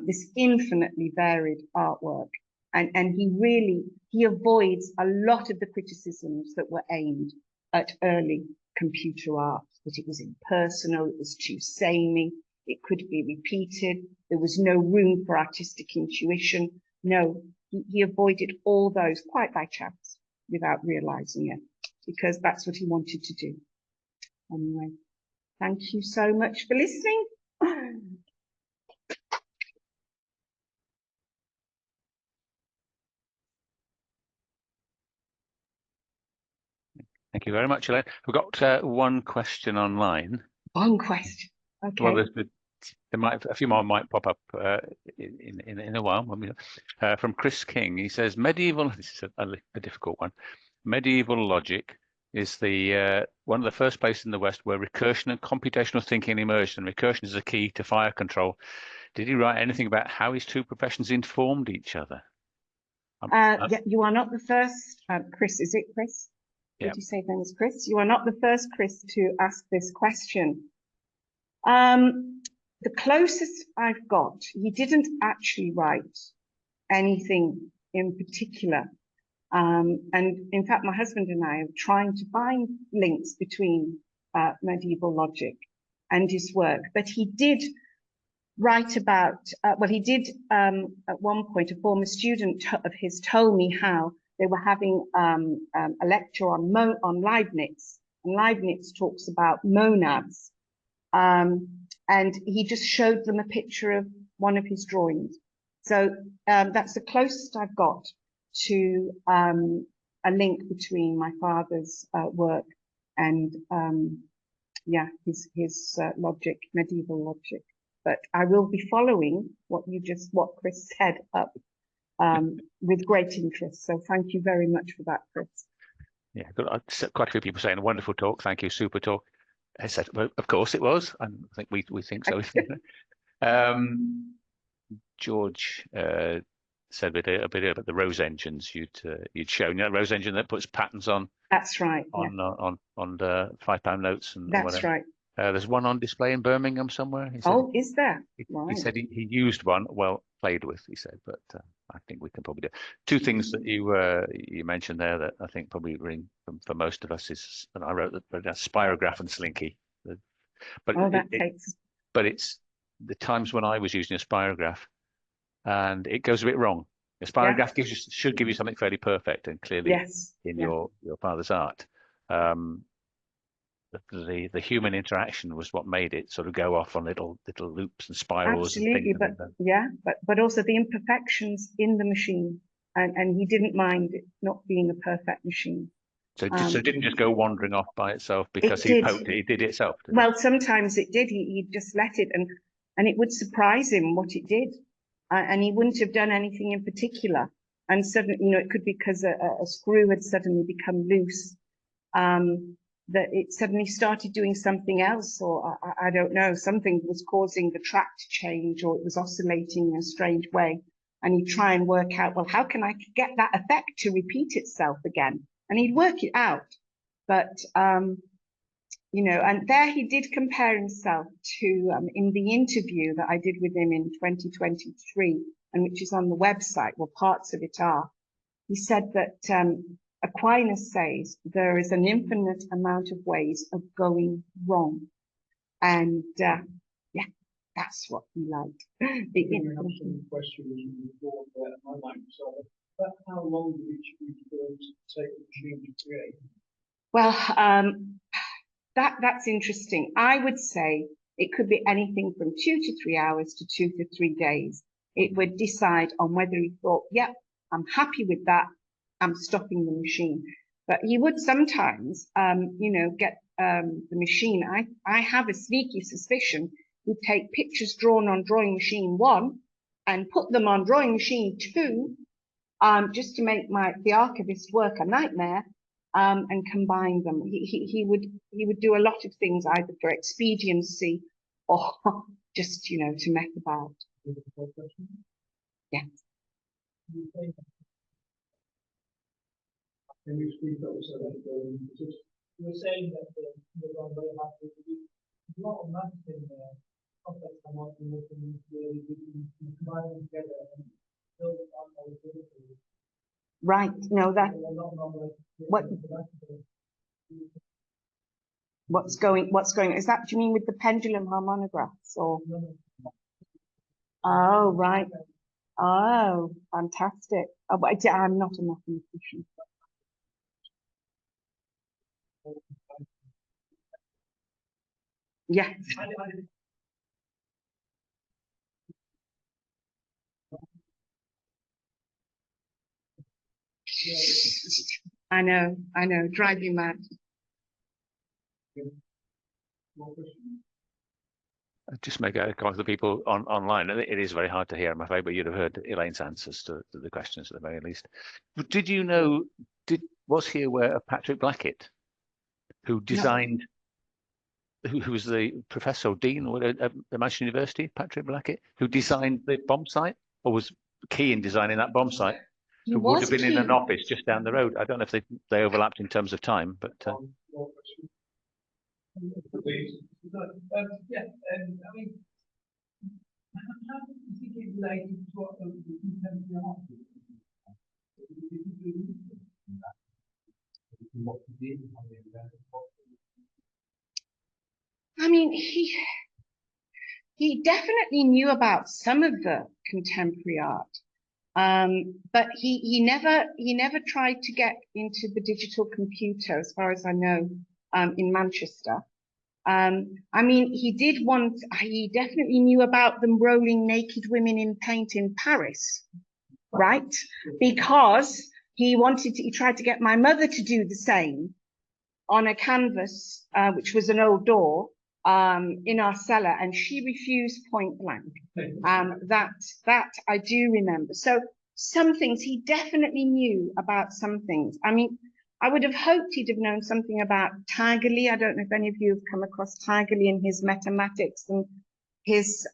this infinitely varied artwork. And he avoids a lot of the criticisms that were aimed at early computer art, that it was impersonal, it was too samey, it could be repeated, there was no room for artistic intuition. No, he avoided all those quite by chance without realizing it, because that's what he wanted to do. Anyway, thank you so much for listening. Thank you very much, Elaine. We've got one question online. One question. Well, Okay. there might a few more might pop up in a while. When from Chris King, he says medieval. This is a difficult one. Medieval logic is the one of the first places in the West where recursion and computational thinking emerged, and recursion is a key to fire control. Did he write anything about how his two professions informed each other? Yeah, you are not the first, Chris. Is it Chris? Yeah. Did you say his name is Chris? You are not the first Chris to ask this question. The closest I've got, he didn't actually write anything in particular. And in fact, my husband and I are trying to find links between medieval logic and his work. But he did write about, well, he did at one point, a former student of his told me how they were having a lecture on Leibniz. And Leibniz talks about monads. And he just showed them a picture of one of his drawings. So that's the closest I've got to a link between my father's work and yeah, his logic, medieval logic. But I will be following what Chris said up with great interest. So thank you very much for that, Chris. Yeah, quite a few people saying a wonderful talk. Thank you, super talk. I said, well, of course it was, and I think we think so. George said a bit about the Rose engines you'd shown. You know, Rose engine that puts patterns on. That's right. On the £5 notes and that's whatever. right. There's one on display in Birmingham somewhere. He said, oh, is there? He said he used one, well, played with, he said, but I think we can probably do. Two things that you mentioned there that I think probably ring for most of us is, and I wrote that spirograph and slinky. But but it's the times when I was using a spirograph and it goes a bit wrong. A spirograph should give you something fairly perfect and clearly in your father's art. The human interaction was what made it sort of go off on little loops and spirals. Absolutely, and but also the imperfections in the machine, and he didn't mind it not being a perfect machine. So it didn't just go wandering off by itself because he poked it. It did itself. Well, sometimes it did. He just let it, and it would surprise him what it did, and he wouldn't have done anything in particular. And suddenly, it could be because a screw had suddenly become loose. That it suddenly started doing something else, or I don't know, something was causing the track to change, or it was oscillating in a strange way. And he'd try and work out, well, how can I get that effect to repeat itself again? And he'd work it out. But, and there he did compare himself to, in the interview that I did with him in 2023, and which is on the website, well, parts of it are, he said that, Aquinas says there is an infinite amount of ways of going wrong. And that's what he liked. The question before my mind. So, but how long did each take the machine to create? Well, that's interesting. I would say it could be anything from 2 to 3 hours to 2 to 3 days. It would decide on whether he thought, yep, I'm happy with that. I'm stopping the machine. But he would sometimes, get the machine. I have a sneaky suspicion he'd take pictures drawn on drawing machine 1 and put them on drawing machine 2, just to make the archivist work a nightmare, and combine them. He would do a lot of things either for expediency or just, to mess about. Yeah. Can you speak up so that you were saying that you're going very happy with a lot of maths in there, complex amounts of movement, you combine them together and build it on ability. Right. No, that what's going is that, do you mean with the pendulum harmonographs or? Oh, right. Oh, fantastic. Oh, I'm not a mathematician. Yeah. I know, drive you mad. More questions? Just make a comment to the people online. It is very hard to hear, I'm afraid, but you'd have heard Elaine's answers to the questions at the very least. But did you know, was he aware of Patrick Blackett, who designed, who was the professor or dean at Manchester University, Patrick Blackett, who designed the bomb site, or was key in designing that bomb site, He who would was have been in key. an office just down the road? I don't know if they overlapped in terms of time, but More questions? Yeah, I mean, how do you think it related to what the contemporary art is? I mean, he definitely knew about some of the contemporary art, but he never tried to get into the digital computer, as far as I know, in Manchester. I mean, he definitely knew about them rolling naked women in paint in Paris, right? Because he tried to get my mother to do the same on a canvas, which was an old door, in our cellar, and she refused point blank. That I do remember. So some things he definitely knew about some things. I mean, I would have hoped he'd have known something about Tigerly. I don't know if any of you have come across Tigerly and his mathematics and his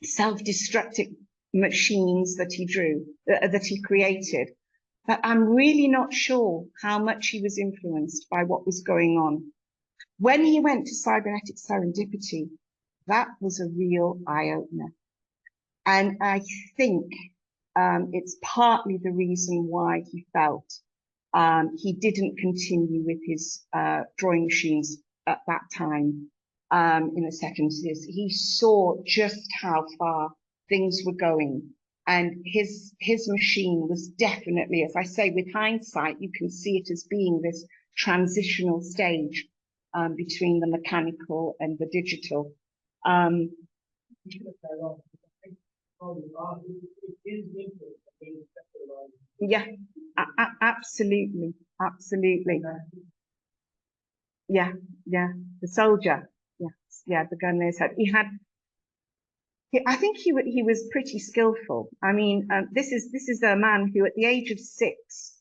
self-destructive machines that he drew, that he created. But I'm really not sure how much he was influenced by what was going on. When he went to cybernetic serendipity, that was a real eye-opener. And I think it's partly the reason why he felt he didn't continue with his drawing machines at that time in the second series. He saw just how far things were going. And his machine was definitely, as I say, with hindsight, you can see it as being this transitional stage between the mechanical and the digital. Yeah, absolutely, absolutely. Yeah, the soldier. Yeah, the gun in his head. I think he was pretty skillful. I mean, this is a man who, at the age of 6,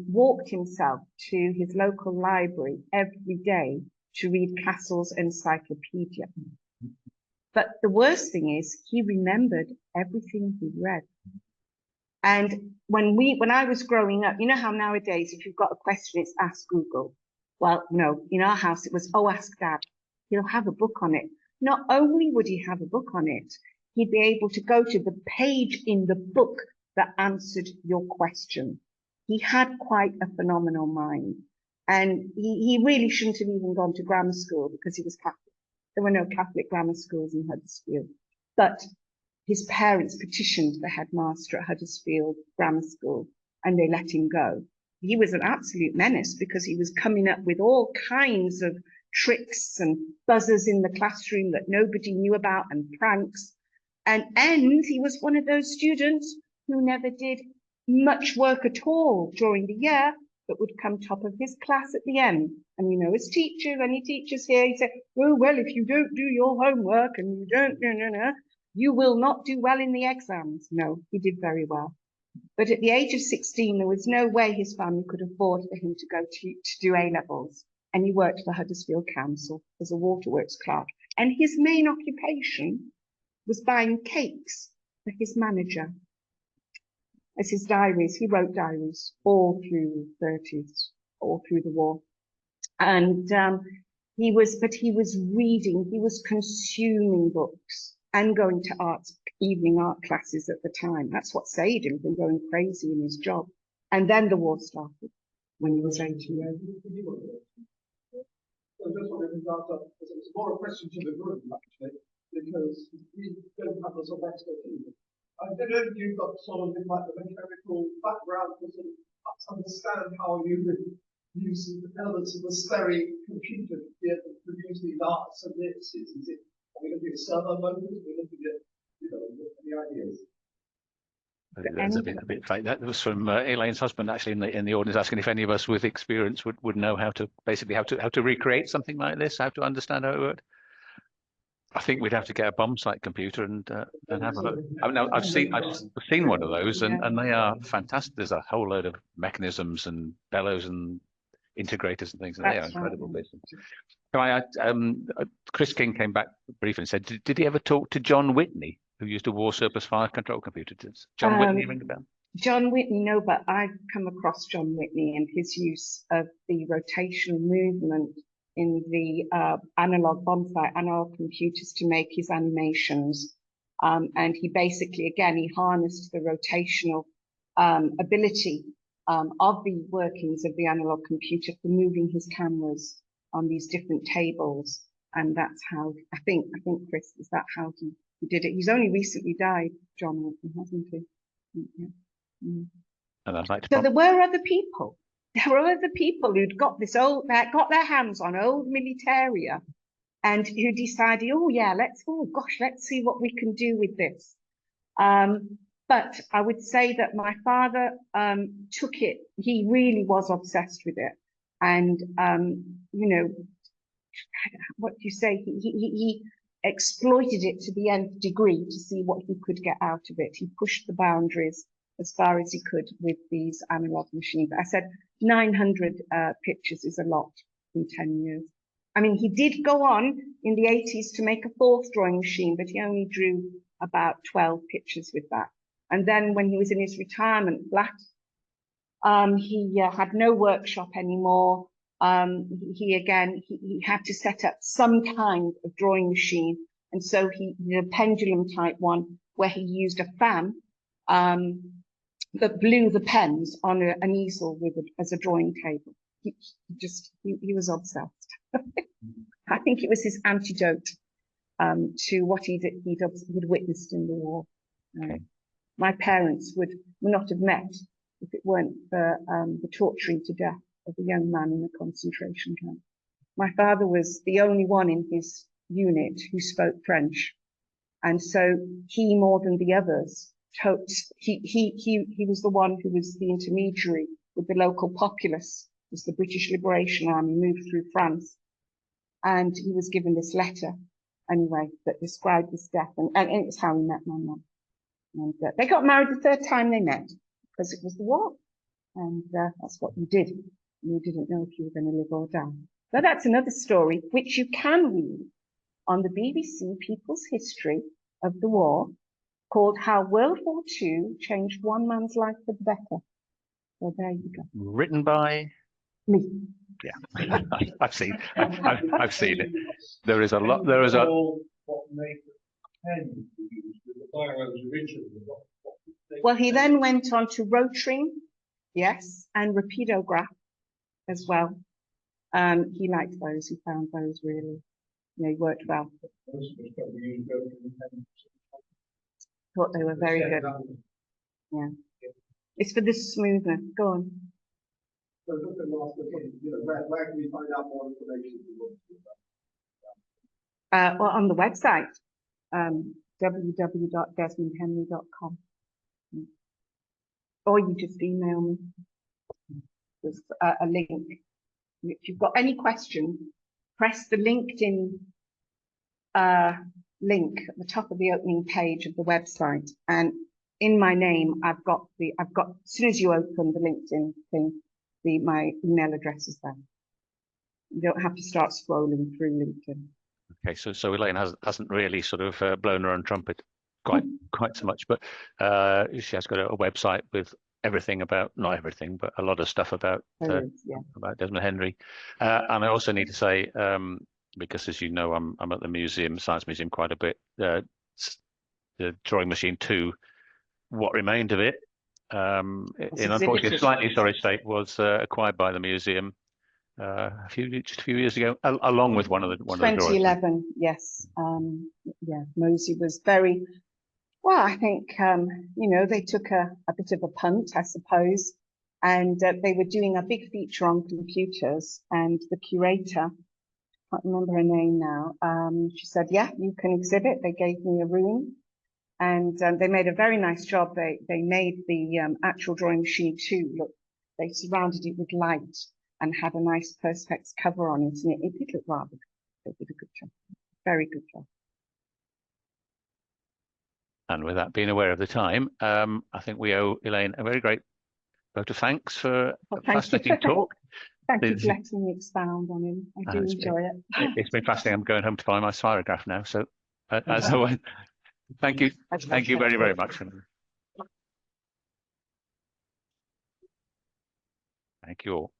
walked himself to his local library every day to read Cassell's encyclopedia. But the worst thing is, he remembered everything he read. And when I was growing up, you know how nowadays, if you've got a question, it's ask Google. Well, no, in our house, it was, oh, ask Dad. He'll have a book on it. Not only would he have a book on it, he'd be able to go to the page in the book that answered your question. He had quite a phenomenal mind. And he really shouldn't have even gone to grammar school because he was Catholic. There were no Catholic grammar schools in Huddersfield. But his parents petitioned the headmaster at Huddersfield Grammar School and they let him go. He was an absolute menace because he was coming up with all kinds of tricks and buzzers in the classroom that nobody knew about and pranks. And he was one of those students who never did much work at all during the year, but would come top of his class at the end. And you know, as teachers, any teachers here, he'd say, oh, well, if you don't do your homework and you don't, you will not do well in the exams. No, he did very well. But at the age of 16, there was no way his family could afford for him to go to do A-levels. And he worked for Huddersfield Council as a waterworks clerk. And his main occupation was buying cakes for his manager. As his diaries, he wrote diaries all through the 30s, all through the war. And he was reading, he was consuming books and going to evening art classes at the time. That's what saved him from going crazy in his job. And then the war started when he was 18. So just wanted to start up, it's more a question to the group actually, because we don't have the sort of expertise. I don't know if you've got sort of like the mechanical background to sort of understand how you would use the elements of the Sperry computer to be able to produce these arts and this. Are we looking at servo motors? Are we looking at, any ideas? That's a bit fake. That was from Elaine's husband, actually, in the audience, asking if any of us with experience would know how to recreate something like this, how to understand how it worked. I think we'd have to get a bombsight computer and have a look. I mean, I've seen one of those, and they are fantastic. There's a whole load of mechanisms and bellows and integrators and things, and they are incredible bits. Chris King came back briefly and said, did he ever talk to John Whitney, who used a war surplus fire control computer? Does John Whitney ring a bell? John Whitney, no, but I've come across John Whitney and his use of the rotational movement in the analog bombsight analog computers to make his animations. And he basically, again, he harnessed the rotational ability of the workings of the analog computer for moving his cameras on these different tables. And that's how, I think, Chris, is that how he did it? He's only recently died, John Whitney, hasn't he? Yeah. Mm. And I'd like to So there were other people. There were other people who'd got this got their hands on old militaria and who decided, let's see what we can do with this. But I would say that my father took it, he really was obsessed with it. And, what do you say? He exploited it to the nth degree to see what he could get out of it. He pushed the boundaries as far as he could with these analog machines. I said 900 pictures is a lot in 10 years. I mean, he did go on in the 80s to make a fourth drawing machine, but he only drew about 12 pictures with that. And then when he was in his retirement flat, he had no workshop anymore. He had to set up some kind of drawing machine. And so he did a pendulum type one where he used a fan that blew the pens on an easel as a drawing table. He was obsessed. I think it was his antidote to what he'd witnessed in the war. Okay. My parents would not have met if it weren't for the torturing to death of a young man in a concentration camp. My father was the only one in his unit who spoke French, and so he, more than the others, he was the one who was the intermediary with the local populace as the British Liberation Army moved through France. And he was given this letter, anyway, that described his death. And it's how he met my mum. And they got married the third time they met, because it was the war. And that's what you did. You didn't know if you were going to live or die. So that's another story, which you can read on the BBC People's History of the War, called How World War II Changed One Man's Life for the Better. So there you go. Written by? Me. Yeah, I've seen it. There is a lot. There is a. Well, he then went on to rotring, yes, and rapidograph as well. He liked those. He found those really, worked well. Thought they were very good. Yeah, it's for the smoothness. Go on. So where can we find out more information? Well, on the website, www.desmondhenry.com. Or you just email me. There's a link. If you've got any questions, press the LinkedIn link at the top of the opening page of the website. And in my name, I've got, as soon as you open the LinkedIn thing, my email address is there. You don't have to start scrolling through LinkedIn. Okay, so Elaine hasn't really sort of blown her own trumpet quite so much, but she has got a website with everything about, not everything, but a lot of stuff about Desmond Henry. And I also need to say, because as you know, I'm at the Science Museum quite a bit. The drawing machine 2, what remained of it, in unfortunately a slightly sorry state, was acquired by the museum just a few years ago, along with one of the 2011, yes. Mosey was very well. I think they took a bit of a punt, I suppose, and they were doing a big feature on computers, and the curator, I can't remember her name now, she said, yeah, you can exhibit. They gave me a room, And they made a very nice job. They made the actual drawing machine too look. They surrounded it with light and had a nice perspex cover on it, and it did look rather good. They did a good job, very good job. And with that, being aware of the time, I think we owe Elaine a very great vote of thanks for Well, a thank fascinating you. talk. Thank you It's, for letting me expound on him. I do enjoy it. it's been fascinating. I'm going home to find my spirograph now. So as always, thank you. Thank you very, very much. Thank you all.